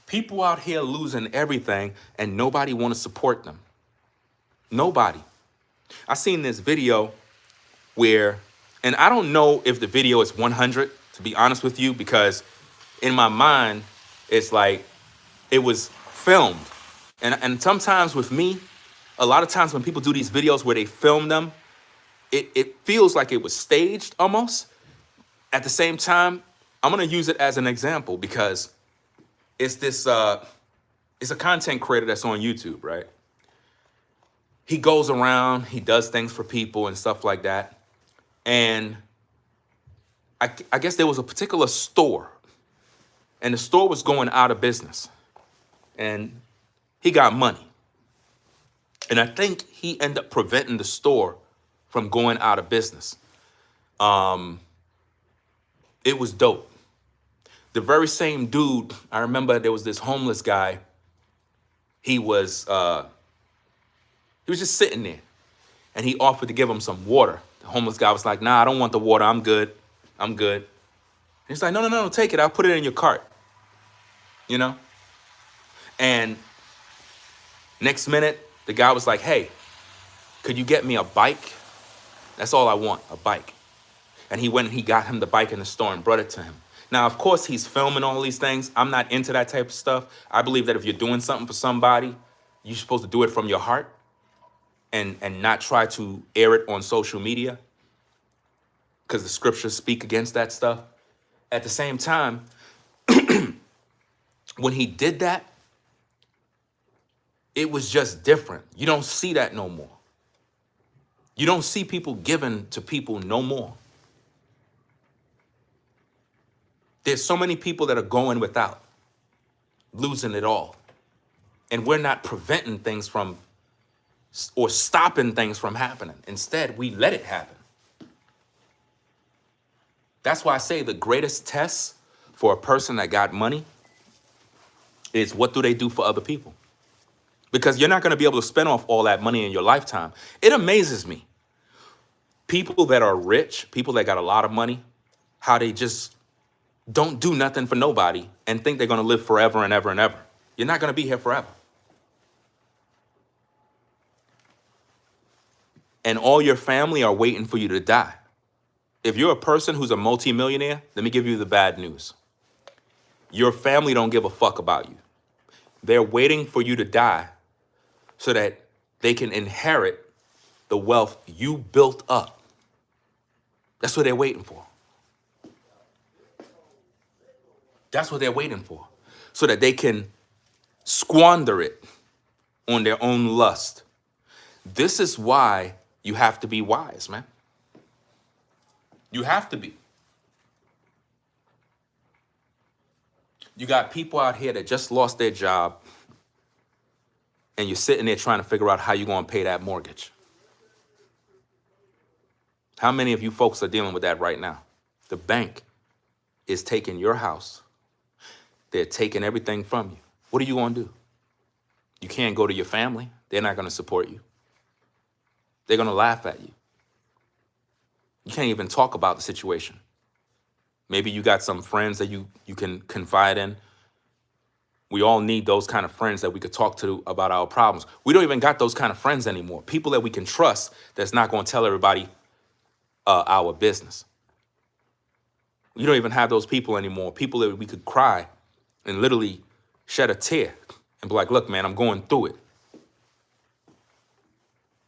People out here losing everything and nobody want to support them. Nobody. I seen this video where, and I don't know if the video is 100, to be honest with you, because in my mind, it's like it was filmed. And sometimes with me, a lot of times when people do these videos where they film them, it feels like it was staged almost. At the same time, I'm going to use it as an example because it's this, it's a content creator that's on YouTube, right? He goes around, he does things for people and stuff like that. And I guess there was a particular store and the store was going out of business and he got money. And I think he ended up preventing the store from going out of business. It was dope. The very same dude, I remember there was this homeless guy. He was just sitting there and he offered to give him some water. The homeless guy was like, nah, I don't want the water. I'm good. I'm good. And he's like, no, take it. I'll put it in your cart. You know? And next minute, the guy was like, hey, could you get me a bike? That's all I want, a bike. And he went and he got him the bike in the store and brought it to him. Now, of course, he's filming all these things. I'm not into that type of stuff. I believe that if you're doing something for somebody, you're supposed to do it from your heart and not try to air it on social media. because the scriptures speak against that stuff. At the same time, when he did that, it was just different. You don't see that no more. You don't see people giving to people no more. There's so many people that are going without, losing it all. And we're not preventing things from or stopping things from happening. Instead, we let it happen. That's why I say the greatest test for a person that got money is what do they do for other people? Because you're not going to be able to spend off all that money in your lifetime. It amazes me. People that are rich, people that got a lot of money, how they just don't do nothing for nobody and think they're going to live forever and ever and ever. You're not going to be here forever. And all your family are waiting for you to die. If you're a person who's a multimillionaire, let me give you the bad news. Your family don't give a fuck about you. They're waiting for you to die so that they can inherit the wealth you built up. That's what they're waiting for. That's what they're waiting for. So that they can squander it on their own lust. This is why you have to be wise, man. You have to be. You got people out here that just lost their job and you're sitting there trying to figure out how you're going to pay that mortgage. How many of you folks are dealing with that right now? The bank is taking your house. They're taking everything from you. What are you going to do? You can't go to your family. They're not going to support you. They're going to laugh at you. You can't even talk about the situation. Maybe you got some friends that you can confide in. We all need those kind of friends that we could talk to about our problems. We don't even got those kind of friends anymore. People that we can trust that's not going to tell everybody our business. You don't even have those people anymore. People that we could cry and literally shed a tear and be like, look, man, I'm going through it.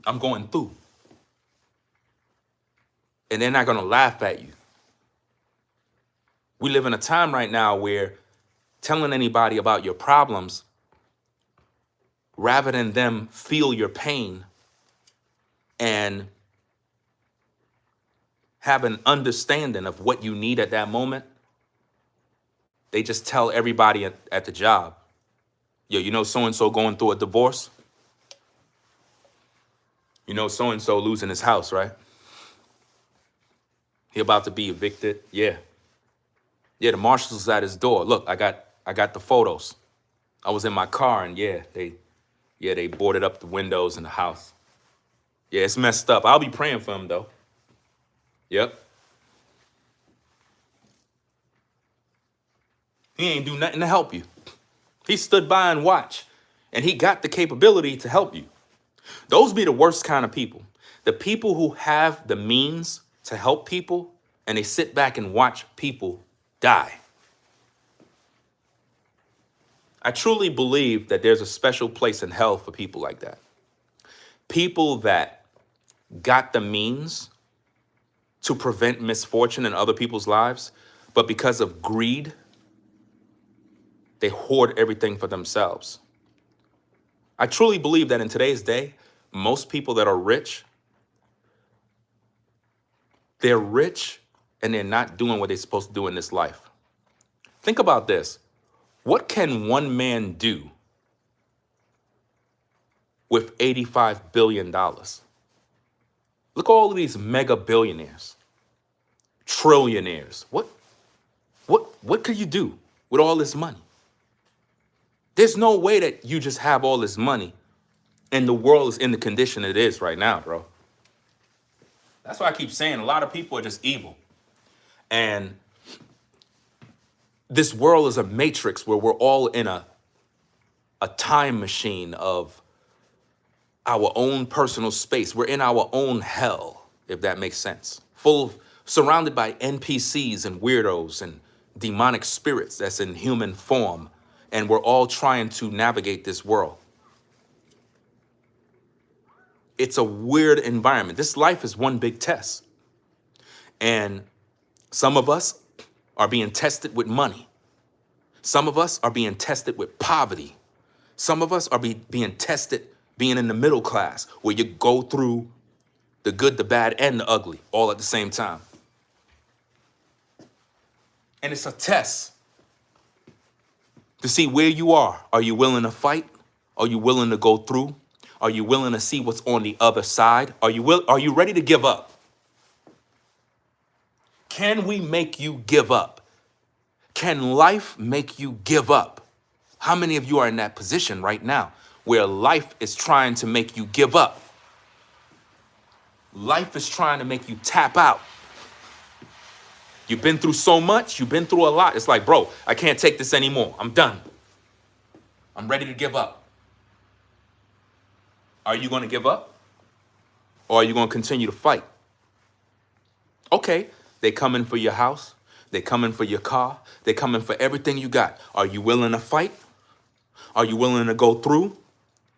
I'm going through. And they're not going to laugh at you. We live in a time right now where telling anybody about your problems, rather than them feel your pain and have an understanding of what you need at that moment, they just tell everybody at the job, yo, you know so-and-so going through a divorce? You know so-and-so losing his house, right? He about to be evicted. Yeah. Yeah, the marshal's at his door. Look, I got the photos. I was in my car and they boarded up the windows in the house. Yeah, it's messed up. I'll be praying for him though. Yep. He ain't do nothing to help you. He stood by and watched, and he got the capability to help you. Those be the worst kind of people. The people who have the means to help people, and they sit back and watch people die. I truly believe that there's a special place in hell for people like that. People that got the means to prevent misfortune in other people's lives, but because of greed, they hoard everything for themselves. I truly believe that in today's day, most people that are rich, they're rich and they're not doing what they're supposed to do in this life. Think about this. What can one man do with $85 billion? Look at all of these mega billionaires, trillionaires. What could you do with all this money? There's no way that you just have all this money and the world is in the condition it is right now, bro. That's why I keep saying a lot of people are just evil. And this world is a matrix where we're all in a time machine of our own personal space. We're in our own hell, if that makes sense. Surrounded by NPCs and weirdos and demonic spirits that's in human form. And we're all trying to navigate this world. It's a weird environment. This life is one big test. And some of us are being tested with money. Some of us are being tested with poverty. Some of us are being tested being in the middle class, where you go through the good, the bad, and the ugly all at the same time. And it's a test to see where you are. Are you willing to fight? Are you willing to go through? Are you willing to see what's on the other side? Are you ready to give up? Can we make you give up? Can life make you give up? How many of you are in that position right now where life is trying to make you give up? Life is trying to make you tap out. You've been through so much. You've been through a lot. It's like, bro, I can't take this anymore. I'm done. I'm ready to give up. Are you going to give up? Or are you going to continue to fight? Okay, they coming for your house. They coming for your car. They coming for everything you got. Are you willing to fight? Are you willing to go through?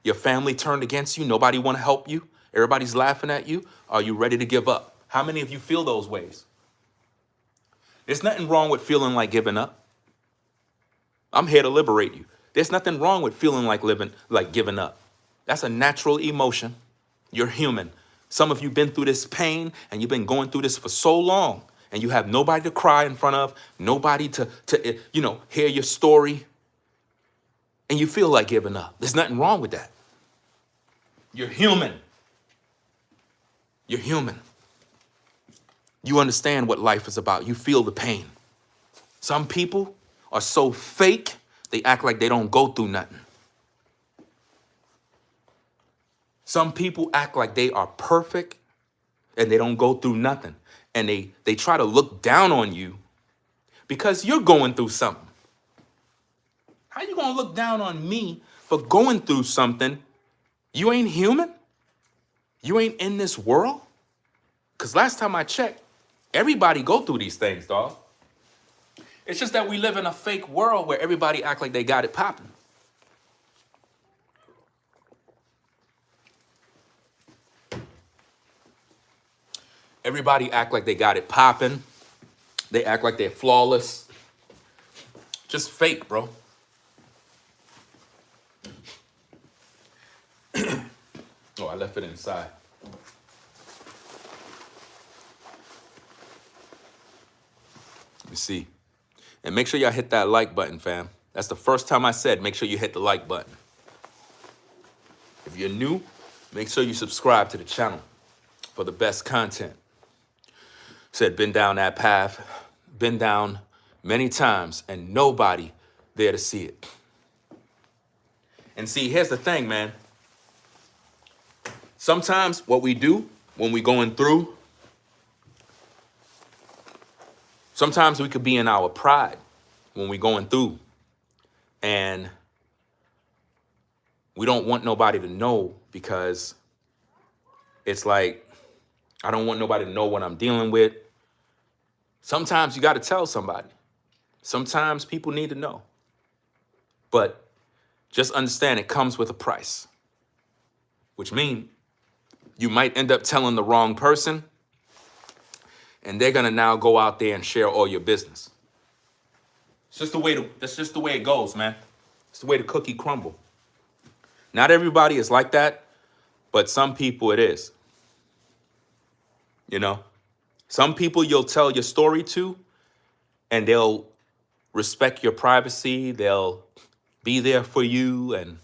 Your family turned against you. Nobody want to help you. Everybody's laughing at you. Are you ready to give up? How many of you feel those ways? There's nothing wrong with feeling like giving up. I'm here to liberate you. There's nothing wrong with feeling like giving up. That's a natural emotion. You're human. Some of you been through this pain and you've been going through this for so long, and you have nobody to cry in front of, nobody to hear your story, and you feel like giving up. There's nothing wrong with that. You're human. You're human. You understand what life is about. You feel the pain. Some people are so fake, they act like they don't go through nothing. Some people act like they are perfect and they don't go through nothing. And they try to look down on you because you're going through something. How you gonna look down on me for going through something? You ain't human? You ain't in this world? Because last time I checked, everybody go through these things, dog. It's just that we live in a fake world where everybody act like they got it popping. Everybody act like they got it popping. They act like they're flawless. Just fake, bro. Oh, I left it inside. Let me see. And make sure y'all hit that like button, fam. That's the first time I said, make sure you hit the like button. If you're new, make sure you subscribe to the channel for the best content. Said, been down that path, been down many times, and nobody there to see it. And see, here's the thing, man. Sometimes what we do when we're going through, sometimes we could be in our pride when we're going through, and we don't want nobody to know, because it's like, I don't want nobody to know what I'm dealing with. Sometimes you got to tell somebody. Sometimes people need to know. But just understand it comes with a price, which means you might end up telling the wrong person, and they're going to now go out there and share all your business. That's just the way it goes, man. It's the way the cookie crumble. Not everybody is like that, but some people it is. You know, some people you'll tell your story to, and they'll respect your privacy. They'll be there for you and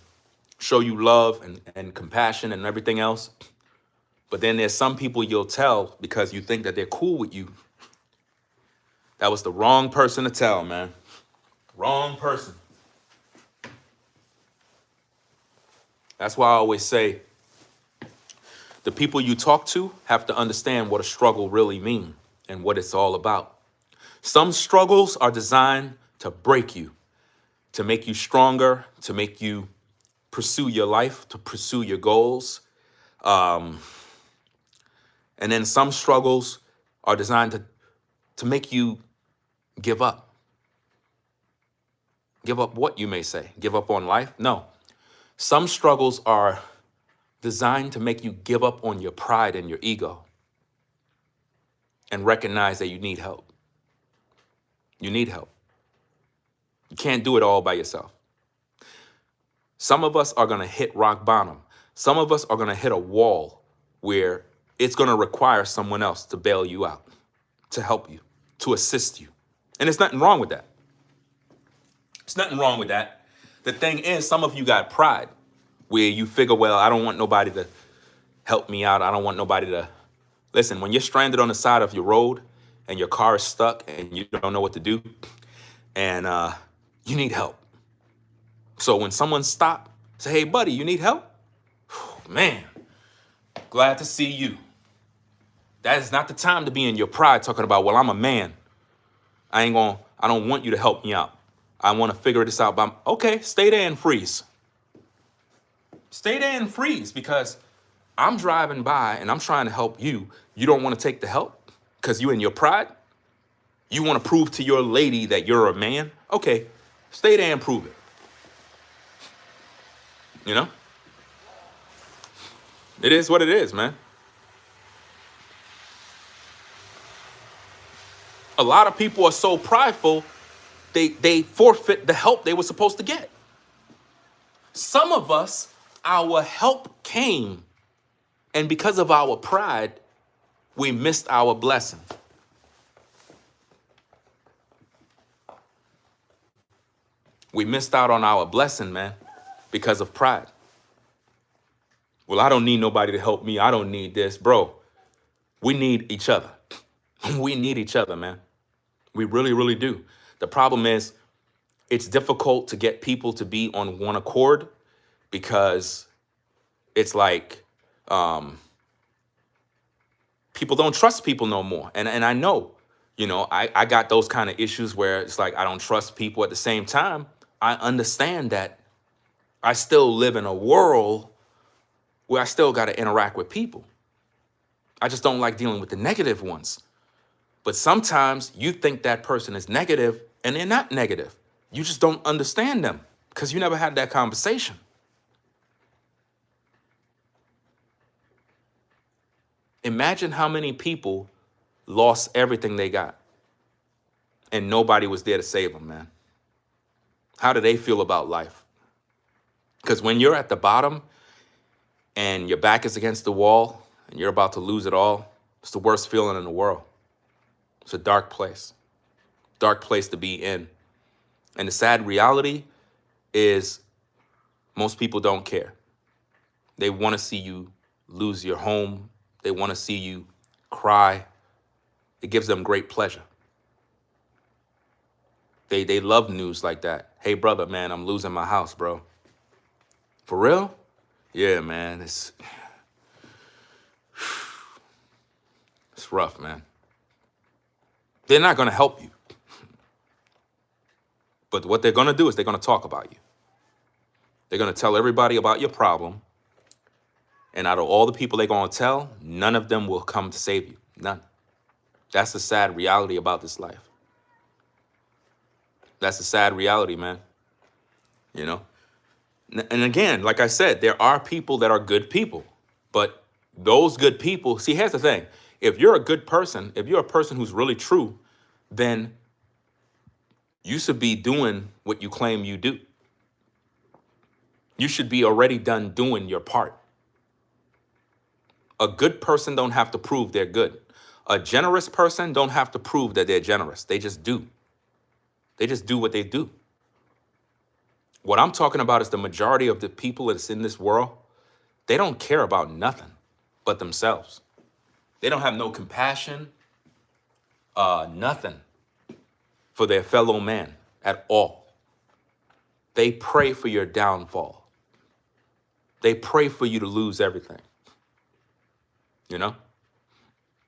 show you love and compassion and everything else. But then there's some people you'll tell because you think that they're cool with you. That was the wrong person to tell, man. Wrong person. That's why I always say, the people you talk to have to understand what a struggle really means and what it's all about. Some struggles are designed to break you, to make you stronger, to make you pursue your life, to pursue your goals. And then some struggles are designed to make you give up. Give up what, you may say? Give up on life? No. Some struggles are designed to make you give up on your pride and your ego. and recognize that you need help. You need help. You can't do it all by yourself. Some of us are going to hit rock bottom. Some of us are going to hit a wall where it's going to require someone else to bail you out, to help you, to assist you. And there's nothing wrong with that. There's nothing wrong with that. The thing is, some of you got pride where you figure, well, I don't want nobody to help me out. I don't want nobody to... Listen, when you're stranded on the side of your road and your car is stuck and you don't know what to do, and you need help. So when someone stop, say, hey, buddy, you need help? Man, glad to see you. That is not the time to be in your pride talking about, well, I'm a man. I don't want you to help me out. I want to figure this out. But okay, stay there and freeze. Stay there and freeze, because I'm driving by and I'm trying to help you. You don't want to take the help because you're in your pride? You want to prove to your lady that you're a man? Okay, stay there and prove it. You know? It is what it is, man. A lot of people are so prideful, they forfeit the help they were supposed to get. Some of us, our help came, and because of our pride, we missed our blessing. We missed out on our blessing, man, because of pride. Well, I don't need nobody to help me. I don't need this. Bro, we need each other. We need each other, man. We really, really do. The problem is it's difficult to get people to be on one accord, because it's like people don't trust people no more. And I know, I got those kind of issues where it's like I don't trust people. At the same time, I understand that I still live in a world where I still got to interact with people. I just don't like dealing with the negative ones. But sometimes you think that person is negative and they're not negative. You just don't understand them because you never had that conversation. Imagine how many people lost everything they got and nobody was there to save them, man. How do they feel about life? Because when you're at the bottom and your back is against the wall and you're about to lose it all, it's the worst feeling in the world. It's a dark place to be in. And the sad reality is most people don't care. They want to see you lose your home. They want to see you cry. It gives them great pleasure. They love news like that. Hey, brother, man, I'm losing my house, bro. For real? Yeah, man, it's rough, man. They're not going to help you. But what they're going to do is they're going to talk about you. They're going to tell everybody about your problem. And out of all the people they're going to tell, none of them will come to save you. None. That's the sad reality about this life. That's the sad reality, man. And again, like I said, there are people that are good people. But those good people, see, here's the thing. If you're a good person, if you're a person who's really true, then you should be doing what you claim you do. You should be already done doing your part. A good person don't have to prove they're good. A generous person don't have to prove that they're generous. They just do. They just do what they do. What I'm talking about is the majority of the people that's in this world, they don't care about nothing but themselves. They don't have no compassion, nothing for their fellow man at all. They pray for your downfall. They pray for you to lose everything.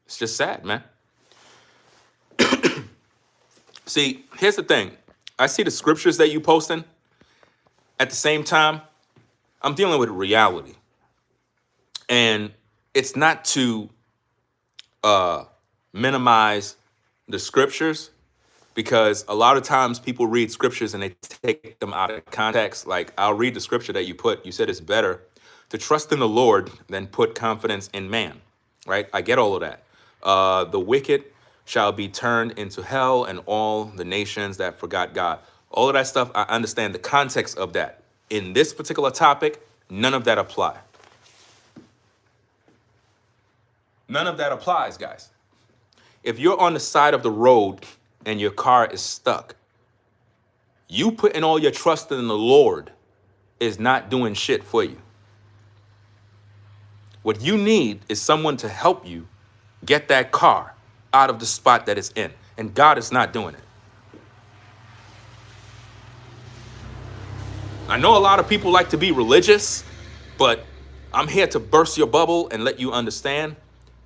It's just sad, man. See, here's the thing. I see the scriptures that you posting. At the same time, I'm dealing with reality. And it's not to minimize the scriptures, because a lot of times people read scriptures and they take them out of context. Like, I'll read the scripture that you put. You said it's better to trust in the Lord than put confidence in man, right? I get all of that. The wicked shall be turned into hell, and all the nations that forgot God. All of that stuff, I understand the context of that. In this particular topic, none of that apply. None of that applies, guys. If you're on the side of the road and your car is stuck, you putting all your trust in the Lord is not doing shit for you. What you need is someone to help you get that car out of the spot that it's in. And God is not doing it. I know a lot of people like to be religious, but I'm here to burst your bubble and let you understand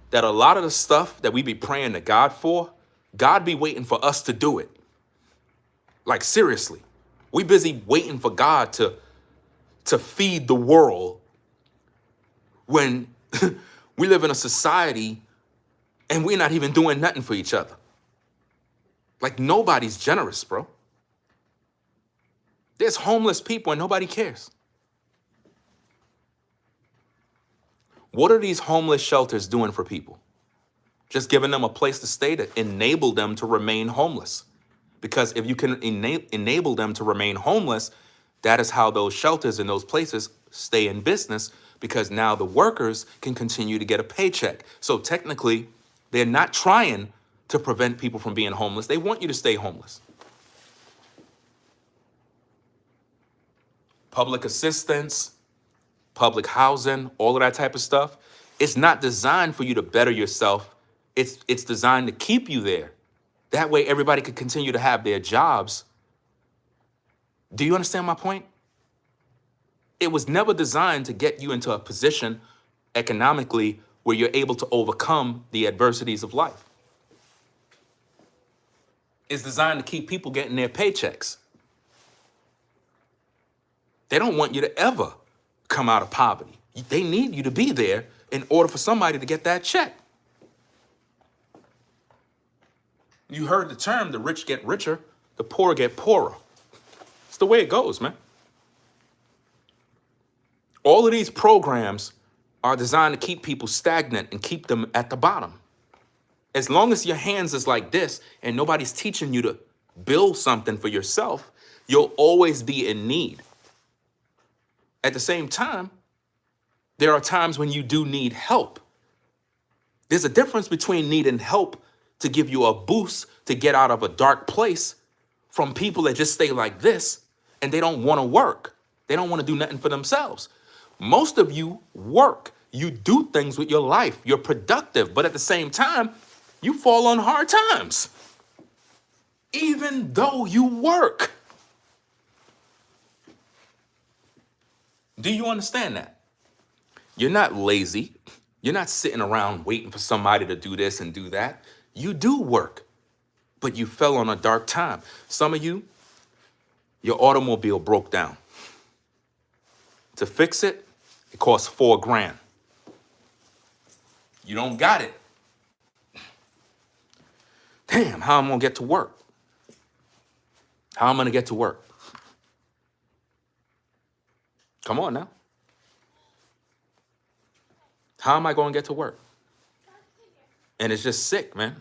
that a lot of the stuff that we be praying to God for, God be waiting for us to do it. Like, seriously. We busy waiting for God to feed the world when we live in a society and we're not even doing nothing for each other. Like, nobody's generous, bro. There's homeless people and nobody cares. What are these homeless shelters doing for people? Just giving them a place to stay to enable them to remain homeless. Because if you can enable them to remain homeless, that is how those shelters and those places stay in business, because now the workers can continue to get a paycheck. So technically, they're not trying to prevent people from being homeless. They want you to stay homeless. Public assistance, public housing, all of that type of stuff, it's not designed for you to better yourself. It's designed to keep you there. That way everybody could continue to have their jobs. Do you understand my point? It was never designed to get you into a position economically where you're able to overcome the adversities of life. It's designed to keep people getting their paychecks. They don't want you to ever come out of poverty. They need you to be there in order for somebody to get that check. You heard the term, the rich get richer, the poor get poorer. It's the way it goes, man. All of these programs are designed to keep people stagnant and keep them at the bottom. As long as your hands is like this and nobody's teaching you to build something for yourself, you'll always be in need. At the same time, there are times when you do need help. There's a difference between needing help to give you a boost to get out of a dark place from people that just stay like this and they don't want to work. They don't want to do nothing for themselves. Most of you work. You do things with your life. You're productive, but at the same time, you fall on hard times, even though you work. Do you understand that? You're not lazy. You're not sitting around waiting for somebody to do this and do that. You do work, but you fell on a dark time. Some of you, your automobile broke down. To fix it, it costs $4,000. You don't got it. Damn, how am I gonna get to work? How am I gonna get to work? Come on now. How am I going to get to work? And it's just sick, man.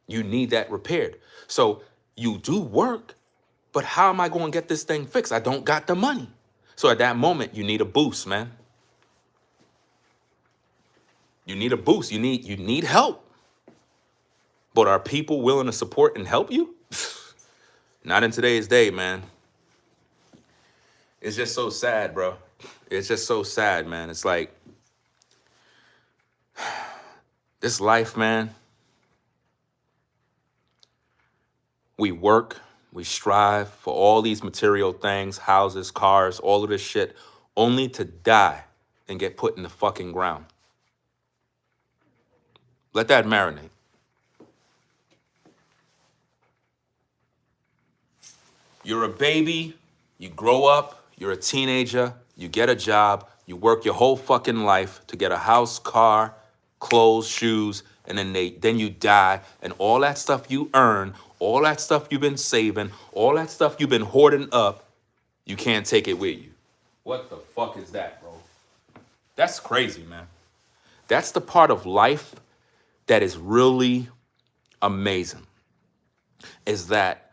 You need that repaired. So you do work, but how am I going to get this thing fixed? I don't got the money. So at that moment, you need a boost, man. You need a boost. You need help. But are people willing to support and help you? Not in today's day, man. It's just so sad, bro. It's just so sad, man. It's like, this life, man. We work, we strive for all these material things, houses, cars, all of this shit, only to die and get put in the fucking ground. Let that marinate. You're a baby, you grow up, you're a teenager, you get a job, you work your whole fucking life to get a house, car, clothes, shoes, and then you die, and all that stuff you earn, all that stuff you've been saving, all that stuff you've been hoarding up, you can't take it with you. What the fuck is that, bro? That's crazy, man. That's the part of life that is really amazing is that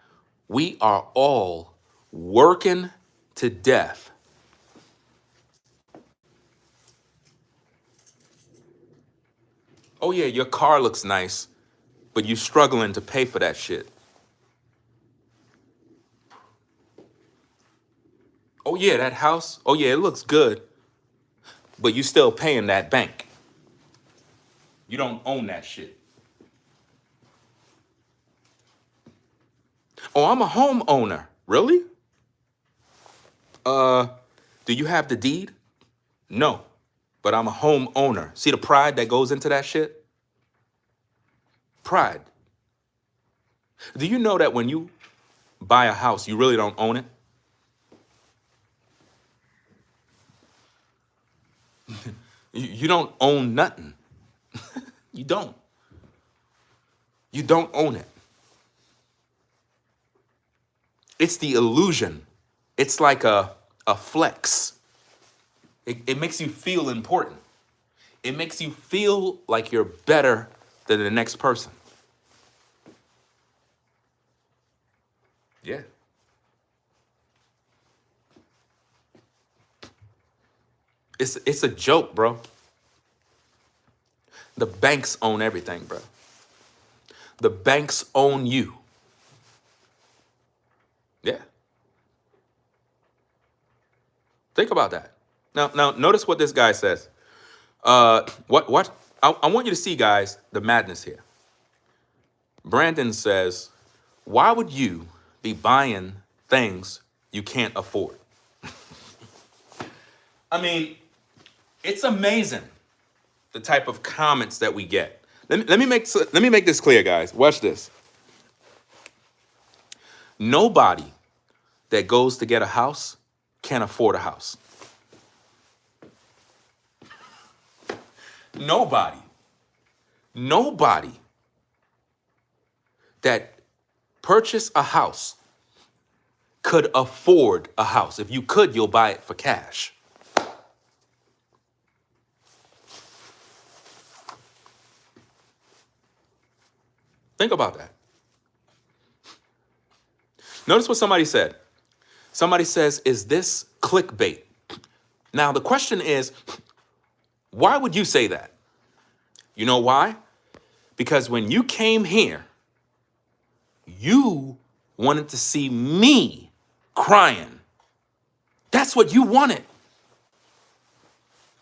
we are all working to death. Oh yeah, your car looks nice, but you're struggling to pay for that shit. Oh yeah, that house. Oh yeah, it looks good, but you still paying that bank. You don't own that shit. Oh, I'm a homeowner. Really? Uh, do you have the deed? No, but I'm a homeowner. See the pride that goes into that shit? Pride. Do you know that when you buy a house, you really don't own it? You don't own nothing. You don't. You don't own it. It's the illusion. It's like a flex. It makes you feel important. It makes you feel like you're better than the next person. Yeah. It's a joke, bro. The banks own everything, bro. The banks own you. Yeah. Think about that. Now, notice what this guy says. What? I want you to see, guys, the madness here. Brandon says, why would you be buying things you can't afford? I mean, it's amazing the type of comments that we get. Let me make this clear, guys. Watch this. Nobody that goes to get a house can afford a house. Nobody that purchased a house could afford a house. If you could, you'll buy it for cash. Think about that. Notice what somebody said. Somebody says, is this clickbait? Now, the question is, why would you say that? You know why? Because when you came here, you wanted to see me crying. That's what you wanted.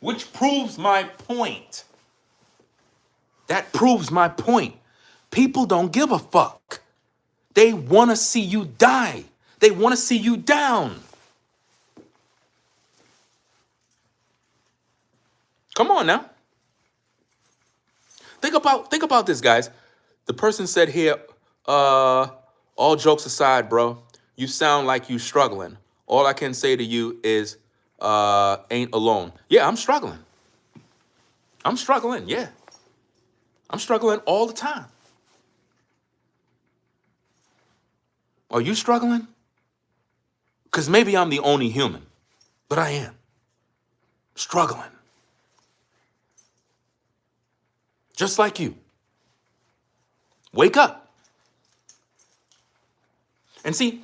Which proves my point. That proves my point. People don't give a fuck. They want to see you die. They want to see you down. Come on now. Think about this, guys. The person said here, all jokes aside, bro, you sound like you struggling. All I can say to you is, ain't alone. Yeah, I'm struggling. I'm struggling, yeah. I'm struggling all the time. Are you struggling? Because maybe I'm the only human, but I am struggling. Just like you. Wake up. And see,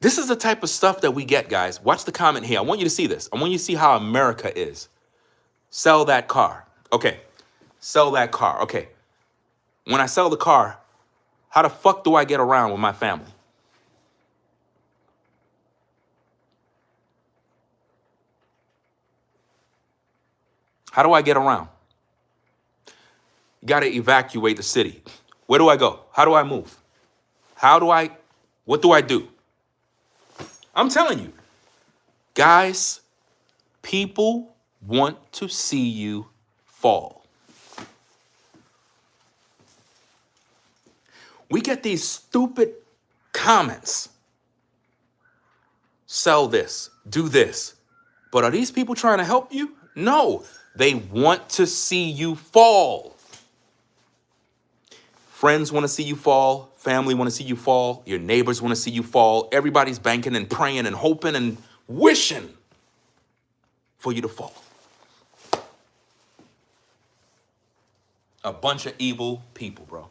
this is the type of stuff that we get, guys. Watch the comment here. I want you to see this. I want you to see how America is. Sell that car. Okay. Sell that car. Okay. When I sell the car, how the fuck do I get around with my family? How do I get around? You got to evacuate the city. Where do I go? How do I move? What do I do? I'm telling you, guys, people want to see you fall. We get these stupid comments. Sell this, do this. But are these people trying to help you? No, they want to see you fall. Friends want to see you fall. Family want to see you fall. Your neighbors want to see you fall. Everybody's banking and praying and hoping and wishing for you to fall. A bunch of evil people, bro.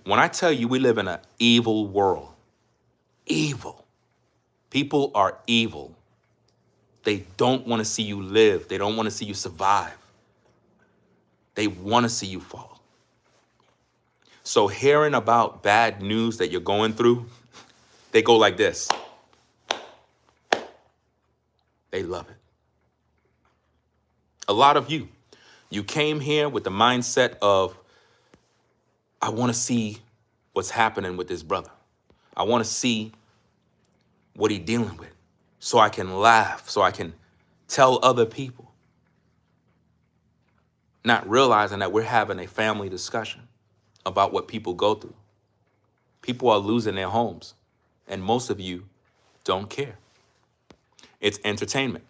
When I tell you we live in an evil world, evil. People are evil. They don't want to see you live. They don't want to see you survive. They want to see you fall. So hearing about bad news that you're going through, they go like this. They love it. A lot of you came here with the mindset of, I want to see what's happening with this brother. I want to see what he's dealing with so I can laugh, so I can tell other people. Not realizing that we're having a family discussion about what people go through. People are losing their homes, and most of you don't care. It's entertainment.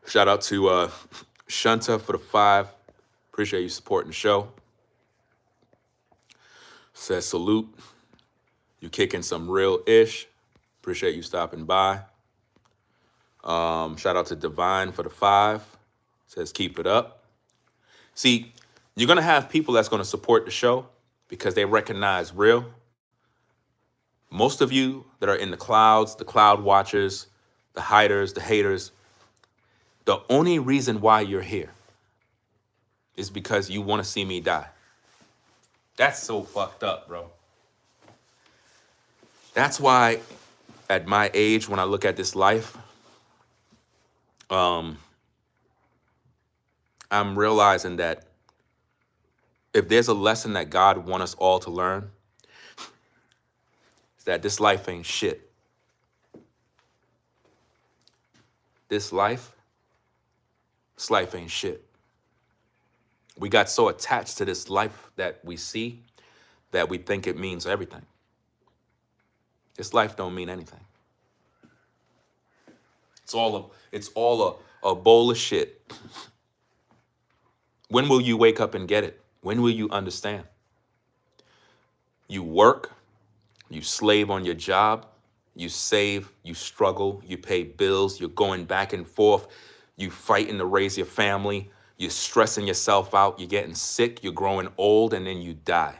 Shout out to Shunta for the 5. Appreciate you supporting the show. Says salute. You kicking some real ish. Appreciate you stopping by. Shout out to Divine for the 5. Says keep it up. See, you're gonna have people that's gonna support the show because they recognize real. Most of you that are in the clouds, the cloud watchers, the hiders, the haters, the only reason why you're here is because you want to see me die. That's so fucked up, bro. That's why at my age, when I look at this life, I'm realizing that if there's a lesson that God wants us all to learn, it's that this life ain't shit. This life ain't shit. We got so attached to this life that we see that we think it means everything. This life don't mean anything. It's all a bowl of shit. When will you wake up and get it? When will you understand? You work, you slave on your job, you save, you struggle, you pay bills, you're going back and forth, you fighting to raise your family, you're stressing yourself out, you're getting sick, you're growing old, and then you die.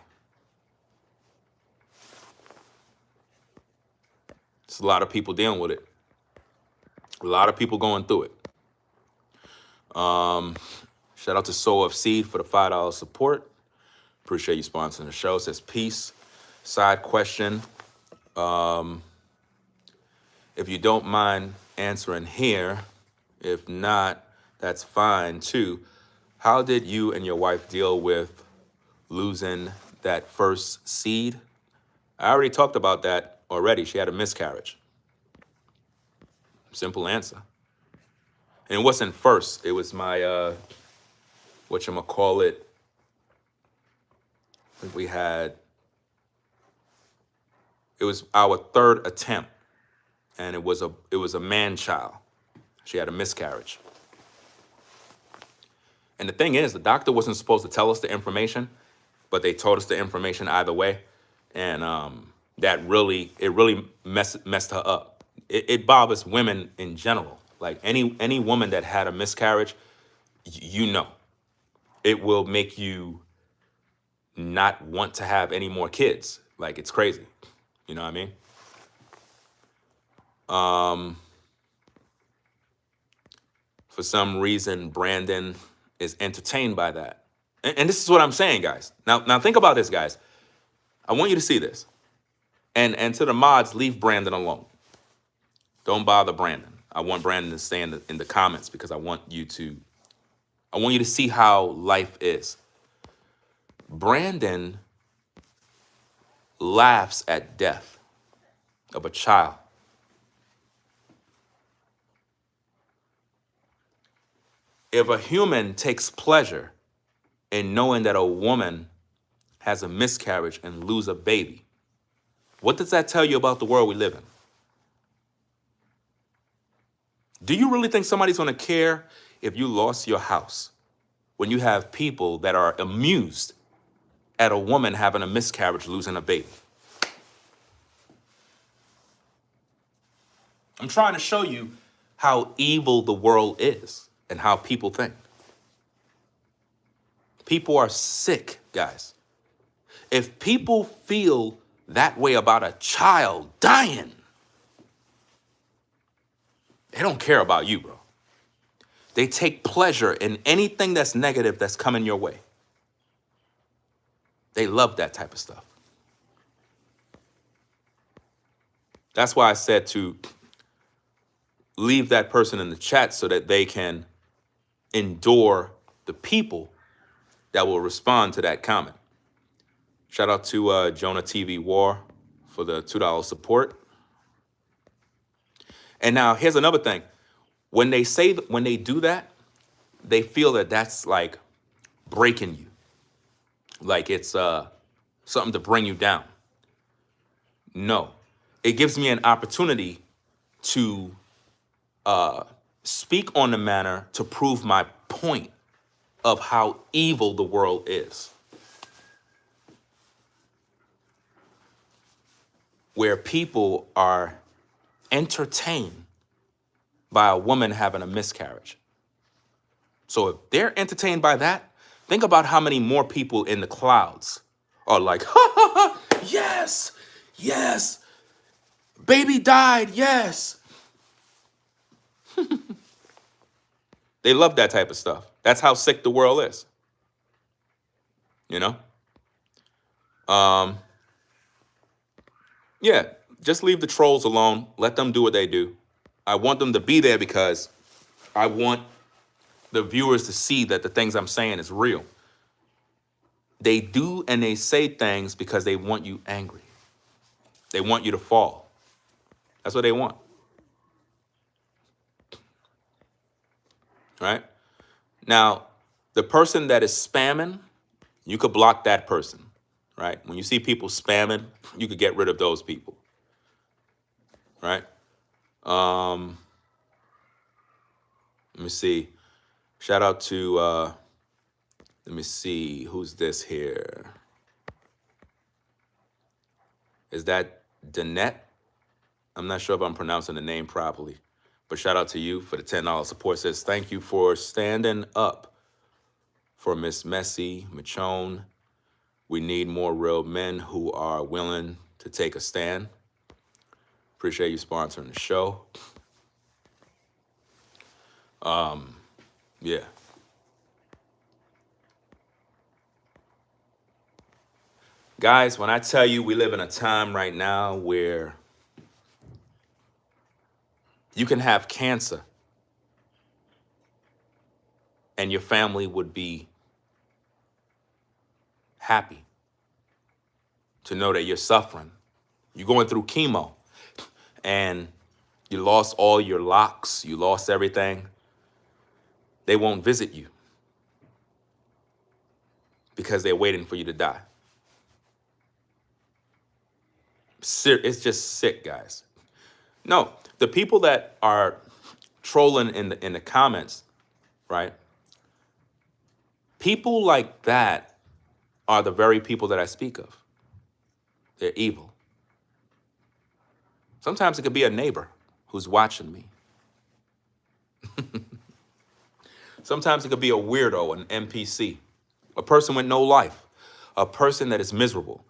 There's a lot of people dealing with it. A lot of people going through it. Shout out to Soul of Seed for the $5 support. Appreciate you sponsoring the show. It says peace. Side question. If you don't mind answering here, if not, that's fine too. How did you and your wife deal with losing that first seed? I already talked about that already. She had a miscarriage. Simple answer. And it wasn't first. It was my, whatchamacallit. I think it was our third attempt. And it was a man child. She had a miscarriage. And the thing is, the doctor wasn't supposed to tell us the information, but they told us the information either way. And that really messed her up. It bothers women in general. Like any woman that had a miscarriage, you know, it will make you not want to have any more kids. Like, it's crazy. You know what I mean? For some reason, Brandon is entertained by that. And this is what I'm saying, guys. Now think about this, guys. I want you to see this. And to the mods, leave Brandon alone. Don't bother Brandon. I want Brandon to stay in the comments because I want you to see how life is. Brandon laughs at death of a child. If a human takes pleasure in knowing that a woman has a miscarriage and lose a baby, what does that tell you about the world we live in? Do you really think somebody's going to care if you lost your house when you have people that are amused at a woman having a miscarriage, losing a baby? I'm trying to show you how evil the world is and how people think. People are sick, guys. If people feel that way about a child dying, they don't care about you, bro. They take pleasure in anything that's negative that's coming your way. They love that type of stuff. That's why I said to leave that person in the chat so that they can endure the people that will respond to that comment. Shout out to Jonah TV War for the $2 support. And now here's another thing. When they do that, they feel that that's like breaking you. Like it's something to bring you down. No, it gives me an opportunity to speak on the matter to prove my point of how evil the world is. Where people are entertained by a woman having a miscarriage. So if they're entertained by that, think about how many more people in the clouds are like, ha ha ha, yes, yes, baby died, yes. They love that type of stuff. That's how sick the world is. You know? Yeah, just leave the trolls alone. Let them do what they do. I want them to be there because I want the viewers to see that the things I'm saying is real. They do and they say things because they want you angry. They want you to fall. That's what they want. Right? Now, the person that is spamming, you could block that person. Right? When you see people spamming, you could get rid of those people. Right? Let me see. Shout out to, let me see, who's this here? Is that Danette? I'm not sure if I'm pronouncing the name properly, but shout out to you for the $10 support. Says, thank you for standing up for Miss Messy Michonne. We need more real men who are willing to take a stand. Appreciate you sponsoring the show. Yeah. Guys, when I tell you we live in a time right now where you can have cancer and your family would be happy to know that you're suffering. You're going through chemo and you lost all your locks, you lost everything. They won't visit you because they're waiting for you to die. It's just sick, guys. No, the people that are trolling in the comments, right? People like that are the very people that I speak of. They're evil. Sometimes it could be a neighbor who's watching me. Sometimes it could be a weirdo, an NPC, a person with no life, a person that is miserable.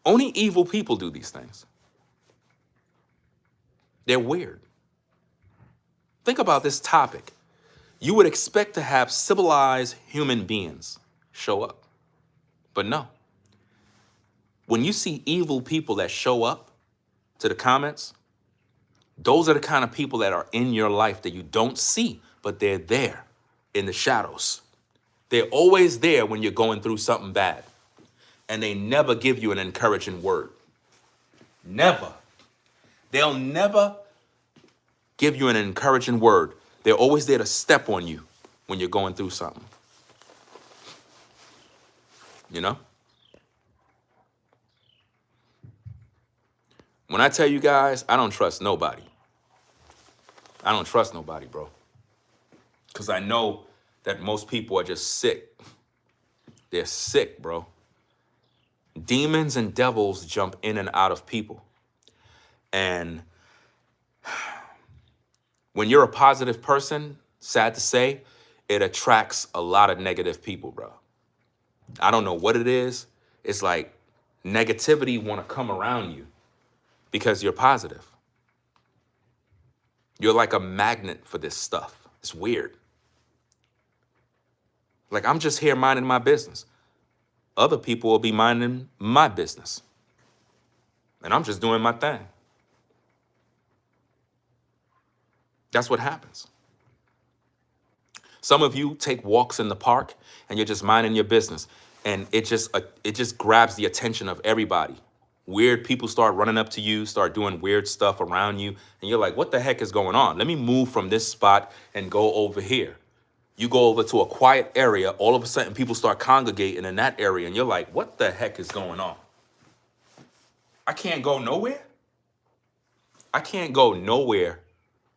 Only evil people do these things. They're weird. Think about this topic. You would expect to have civilized human beings show up, but no. When you see evil people that show up to the comments, those are the kind of people that are in your life that you don't see, but they're there in the shadows. They're always there when you're going through something bad. And they never give you an encouraging word. Never. They'll never give you an encouraging word. They're always there to step on you when you're going through something. You know? When I tell you guys, I don't trust nobody. I don't trust nobody, bro. Because I know that most people are just sick. They're sick, bro. Demons and devils jump in and out of people. And when you're a positive person, sad to say, it attracts a lot of negative people, bro. I don't know what it is. It's like negativity want to come around you because you're positive. You're like a magnet for this stuff. It's weird. Like, I'm just here minding my business. Other people will be minding my business. And I'm just doing my thing. That's what happens. Some of you take walks in the park and you're just minding your business. And it just grabs the attention of everybody. Weird people start running up to you, start doing weird stuff around you. And you're like, what the heck is going on? Let me move from this spot and go over here. You go over to a quiet area. All of a sudden, people start congregating in that area. And you're like, what the heck is going on? I can't go nowhere. I can't go nowhere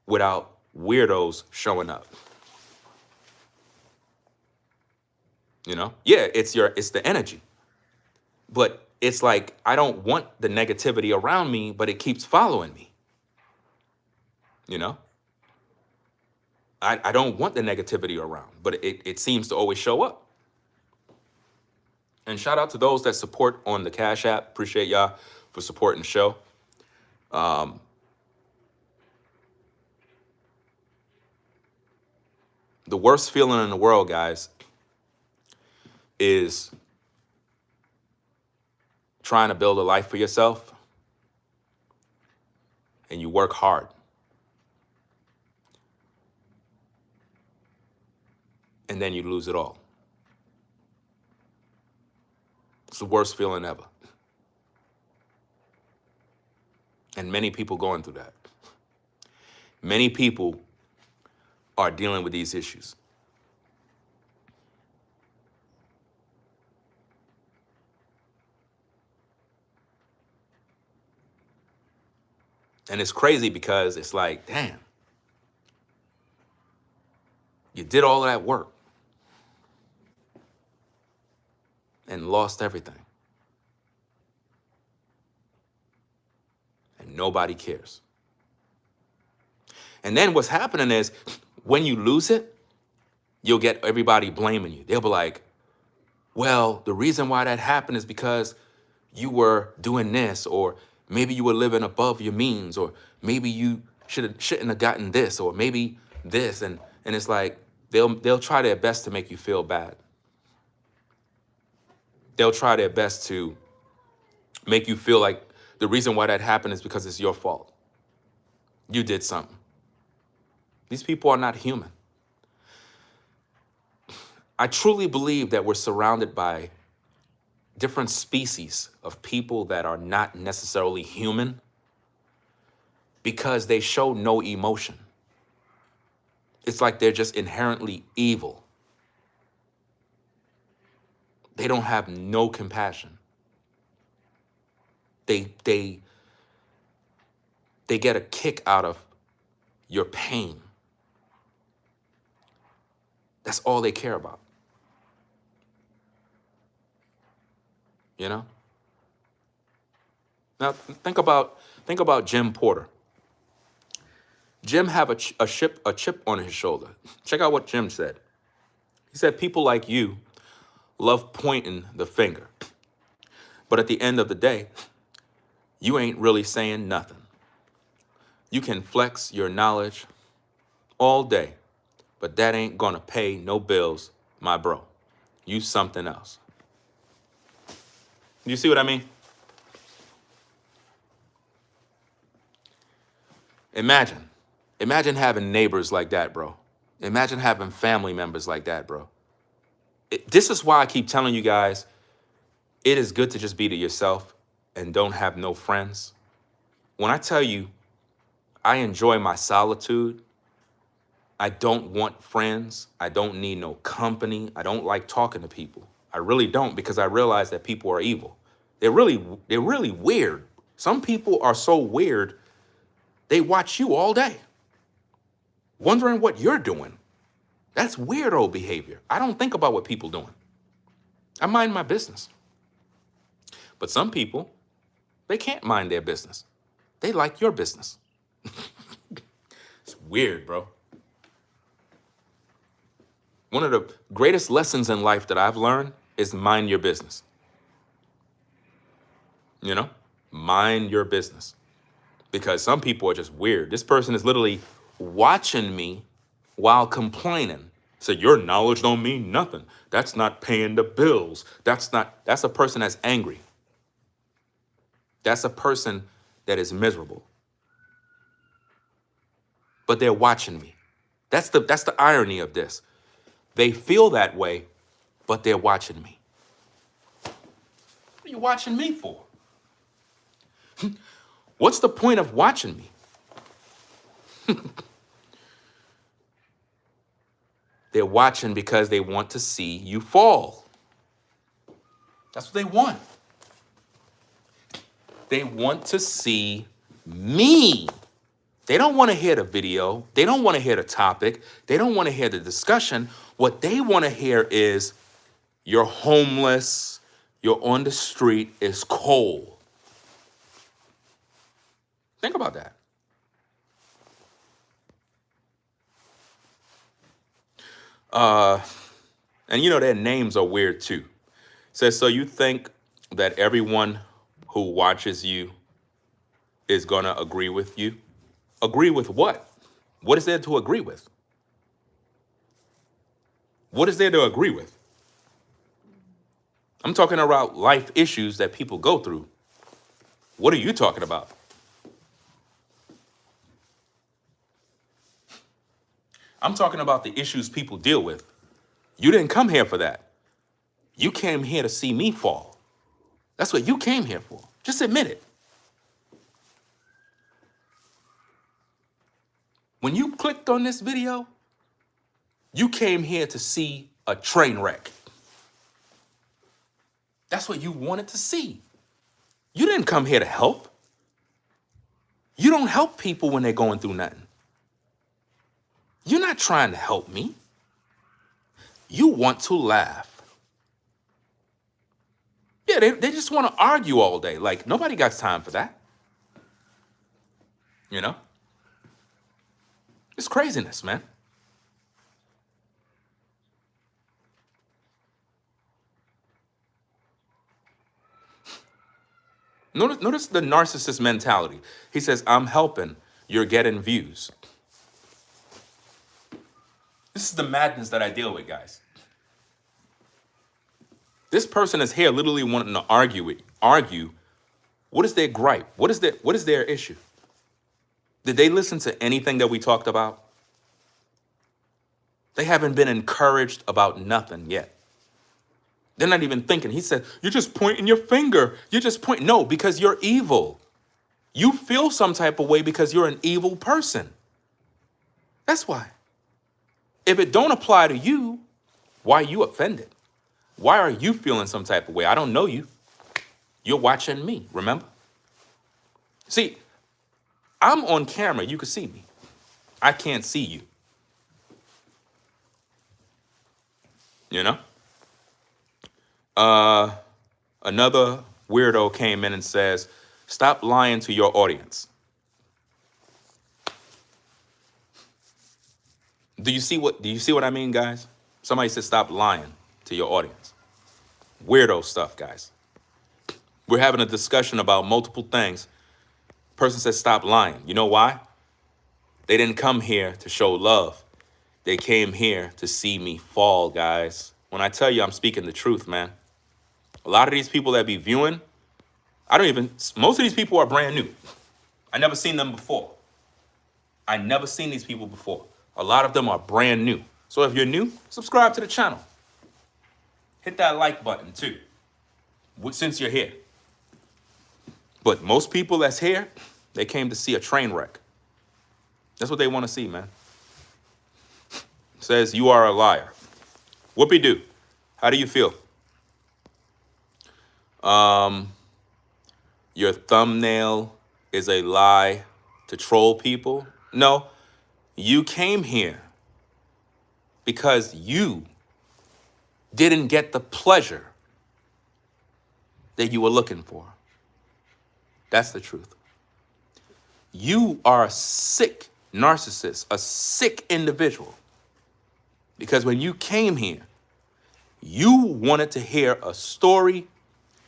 without weirdos showing up. You know? Yeah, it's the energy. But it's like, I don't want the negativity around me, but it keeps following me. You know? I don't want the negativity around, but it seems to always show up. And shout out to those that support on the Cash App. Appreciate y'all for supporting the show. The worst feeling in the world, guys, is trying to build a life for yourself and you work hard. And then you lose it all. It's the worst feeling ever. And many people going through that. Many people are dealing with these issues. And it's crazy because it's like, damn, you did all of that work and lost everything. And nobody cares. And then what's happening is when you lose it, you'll get everybody blaming you. They'll be like, well, the reason why that happened is because you were doing this, or maybe you were living above your means, or maybe you shouldn't have gotten this, or maybe this. And it's like they'll try their best to make you feel bad. They'll try their best to make you feel like the reason why that happened is because it's your fault. You did something. These people are not human. I truly believe that we're surrounded by different species of people that are not necessarily human because they show no emotion. It's like they're just inherently evil. They don't have no compassion. They get a kick out of your pain. That's all they care about. You know? Now think about Jim Porter. Jim have a chip on his shoulder. Check out what Jim said. He said, people like you love pointing the finger. But at the end of the day, you ain't really saying nothing. You can flex your knowledge all day, but that ain't gonna pay no bills, my bro. You something else. You see what I mean? Imagine having neighbors like that, bro. Imagine having family members like that, bro. This is why I keep telling you guys, it is good to just be to yourself and don't have no friends. When I tell you, I enjoy my solitude. I don't want friends. I don't need no company. I don't like talking to people. I really don't, because I realize that people are evil. They're really weird. Some people are so weird, they watch you all day, wondering what you're doing. That's weirdo behavior. I don't think about what people doing. I mind my business. But some people, they can't mind their business. They like your business. It's weird, bro. One of the greatest lessons in life that I've learned is mind your business. You know, mind your business. Because some people are just weird. This person is literally watching me while complaining. So your knowledge don't mean nothing. That's not paying the bills. That's a person that's angry. That's a person that is miserable. But they're watching me. That's the irony of this. They feel that way, but they're watching me. What are you watching me for? What's the point of watching me? They're watching because they want to see you fall. That's what they want. They want to see me. They don't want to hear the video. They don't want to hear the topic. They don't want to hear the discussion. What they want to hear is you're homeless, you're on the street, it's cold. Think about that. And you know, their names are weird too. It says, so you think that everyone who watches you is going to agree with you? Agree with what? What is there to agree with? What is there to agree with? I'm talking about life issues that people go through. What are you talking about? I'm talking about the issues people deal with. You didn't come here for that. You came here to see me fall. That's what you came here for. Just admit it. When you clicked on this video, you came here to see a train wreck. That's what you wanted to see. You didn't come here to help. You don't help people when they're going through nothing. You're not trying to help me. You want to laugh. Yeah, they just want to argue all day. Like, nobody got time for that. You know? It's craziness, man. Notice the narcissist mentality. He says, I'm helping, you're getting views. This is the madness that I deal with, guys. This person is here literally wanting to argue. What is their gripe? What is their issue? Did they listen to anything that we talked about? They haven't been encouraged about nothing yet. They're not even thinking. He said, you're just pointing your finger. You're just pointing. No, because you're evil. You feel some type of way because you're an evil person. That's why. If it don't apply to you, why are you offended? Why are you feeling some type of way? I don't know you. You're watching me, remember? See, I'm on camera. You can see me. I can't see you. You know? Another weirdo came in and says, stop lying to your audience. Do you see what I mean, guys? Somebody said stop lying to your audience. Weirdo stuff, guys. We're having a discussion about multiple things. Person says stop lying. You know why? They didn't come here to show love. They came here to see me fall, guys. When I tell you I'm speaking the truth, man. A lot of these people that be viewing, most of these people are brand new. I never seen them before. I never seen these people before. A lot of them are brand new. So if you're new, subscribe to the channel. Hit that like button too, since you're here. But most people that's here, they came to see a train wreck. That's what they want to see, man. Says you are a liar. Whoopie-doo. How do you feel? Your thumbnail is a lie to troll people? No, you came here because you didn't get the pleasure that you were looking for. That's the truth. You are a sick narcissist, a sick individual. Because when you came here, you wanted to hear a story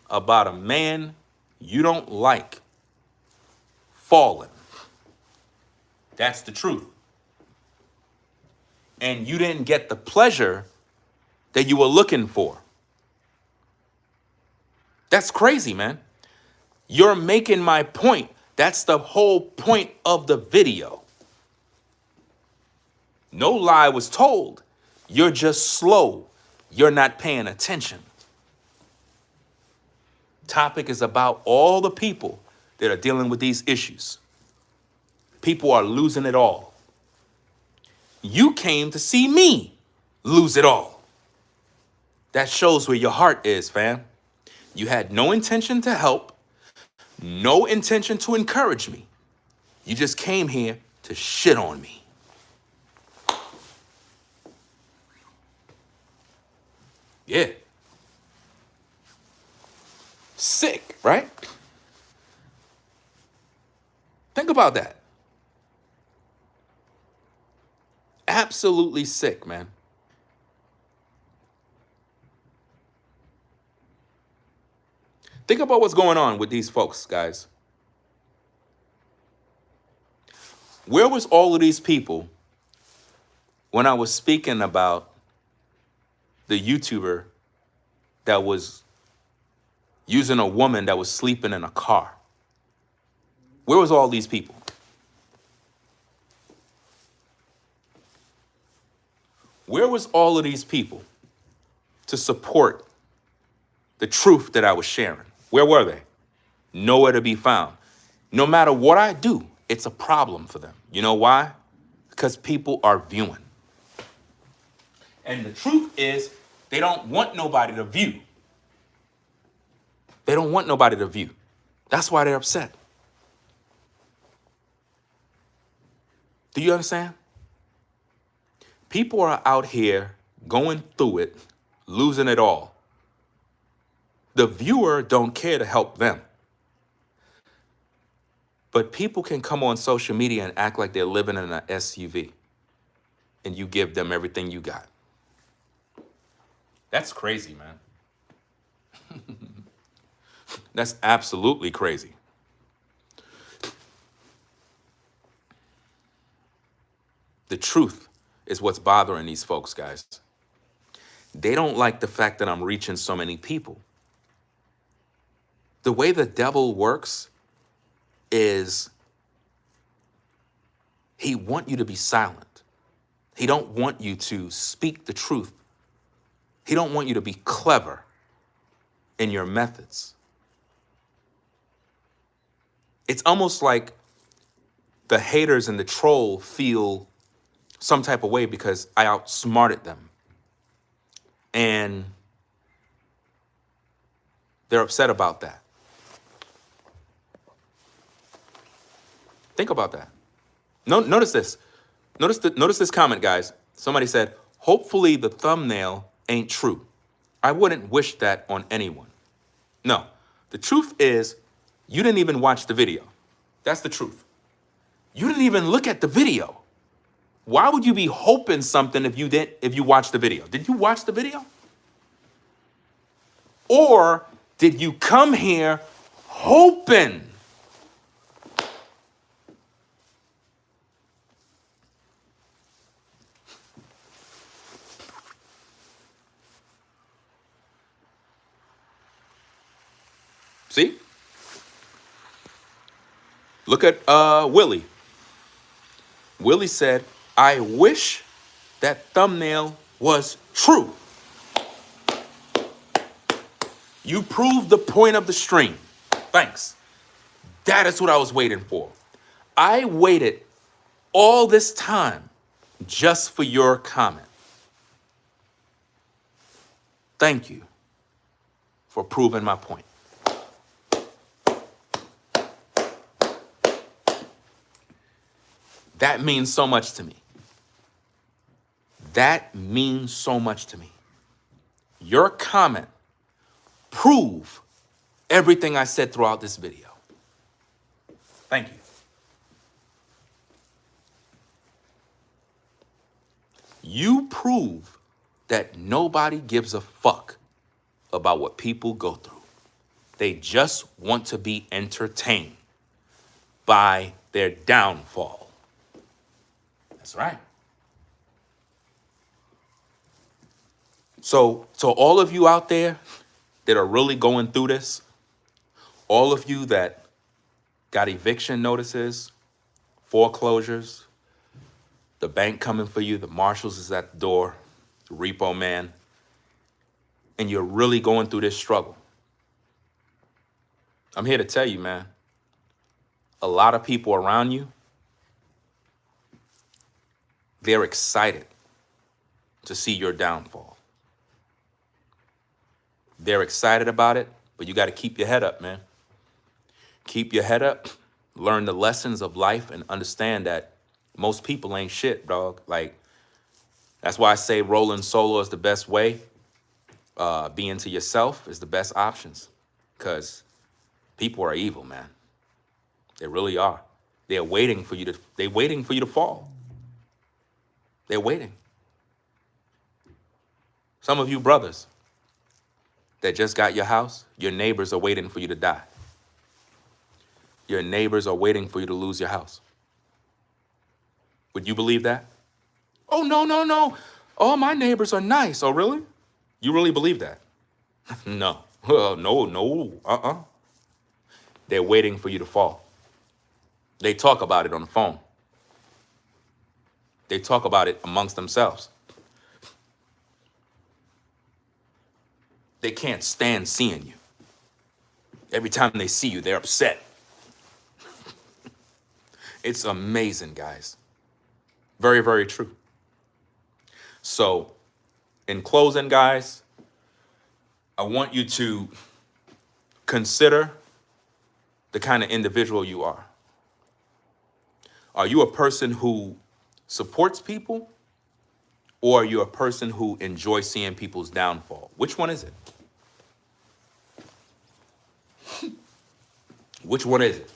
about a man you don't like falling. That's the truth. And you didn't get the pleasure that you were looking for. That's crazy, man. You're making my point. That's the whole point of the video. No lie was told. You're just slow. You're not paying attention. Topic is about all the people that are dealing with these issues. People are losing it all. You came to see me lose it all. That shows where your heart is, fam. You had no intention to help, no intention to encourage me. You just came here to shit on me. Yeah. Sick, right? Think about that. Absolutely sick, man. Think about what's going on with these folks, guys. Where was all of these people when I was speaking about the YouTuber that was using a woman that was sleeping in a car? Where was all these people? Where was all of these people to support the truth that I was sharing? Where were they? Nowhere to be found. No matter what I do, it's a problem for them. You know why? Because people are viewing. And the truth is, they don't want nobody to view. They don't want nobody to view. That's why they're upset. Do you understand? People are out here going through it, losing it all. The viewer don't care to help them. But people can come on social media and act like they're living in an SUV, and you give them everything you got. That's crazy, man. That's absolutely crazy. The truth is what's bothering these folks, guys. They don't like the fact that I'm reaching so many people. The way the devil works is he wants you to be silent. He don't want you to speak the truth. He don't want you to be clever in your methods. It's almost like the haters and the troll feel some type of way because I outsmarted them. And they're upset about that. Think about that. Notice this. Notice this comment, guys. Somebody said, hopefully the thumbnail ain't true. I wouldn't wish that on anyone. No, the truth is you didn't even watch the video. That's the truth. You didn't even look at the video. Why would you be hoping something if you watched the video? Did you watch the video? Or did you come here hoping? See? Look at Willie. Willie said, I wish that thumbnail was true. You proved the point of the stream. Thanks. That is what I was waiting for. I waited all this time just for your comment. Thank you for proving my point. That means so much to me. That means so much to me. Your comment proved everything I said throughout this video. Thank you. You prove that nobody gives a fuck about what people go through. They just want to be entertained by their downfall. That's right. So, to all of you out there that are really going through this, all of you that got eviction notices, foreclosures, the bank coming for you, the marshals is at the door, the repo man, and you're really going through this struggle, I'm here to tell you, man, a lot of people around you, they're excited to see your downfall. They're excited about it, but you got to keep your head up, man. Keep your head up, learn the lessons of life, and understand that most people ain't shit, dog. Like, that's why I say rolling solo is the best way. Being to yourself is the best options, because people are evil, man. They really are. They're waiting for you to fall. They're waiting. Some of you brothers that just got your house, your neighbors are waiting for you to die. Your neighbors are waiting for you to lose your house. Would you believe that? Oh, no, no, no. All my neighbors are nice. Oh, really? You really believe that? No. No. They're waiting for you to fall. They talk about it on the phone. They talk about it amongst themselves. They can't stand seeing you. Every time they see you, they're upset. It's amazing, guys. Very, very true. So, in closing, guys, I want you to consider the kind of individual you are. Are you a person who supports people, or are you a person who enjoys seeing people's downfall? Which one is it? Which one is it?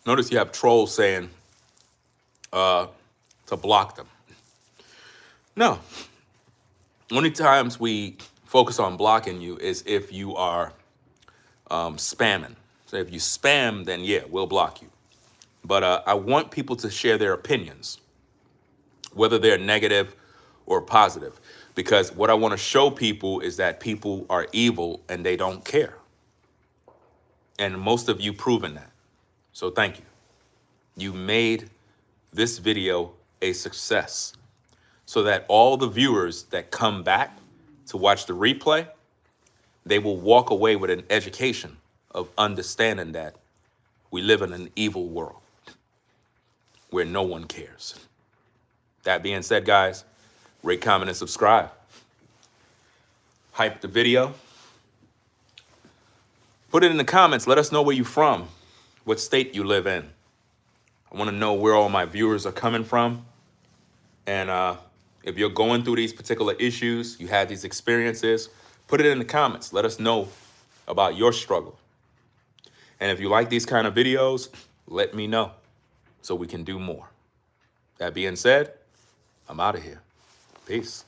Notice you have trolls saying to block them. No. Only times we focus on blocking you is if you are spamming. So if you spam, then yeah, we'll block you. But I want people to share their opinions, whether they're negative or positive, because what I want to show people is that people are evil and they don't care. And most of you proven that. So thank you. You made this video a success so that all the viewers that come back to watch the replay, they will walk away with an education of understanding that we live in an evil world where no one cares. That being said, guys, rate, comment, and subscribe. Hype the video. Put it in the comments. Let us know where you're from, what state you live in. I want to know where all my viewers are coming from. And if you're going through these particular issues, you had these experiences, put it in the comments. Let us know about your struggle. And if you like these kind of videos, let me know so we can do more. That being said, I'm out of here. Peace.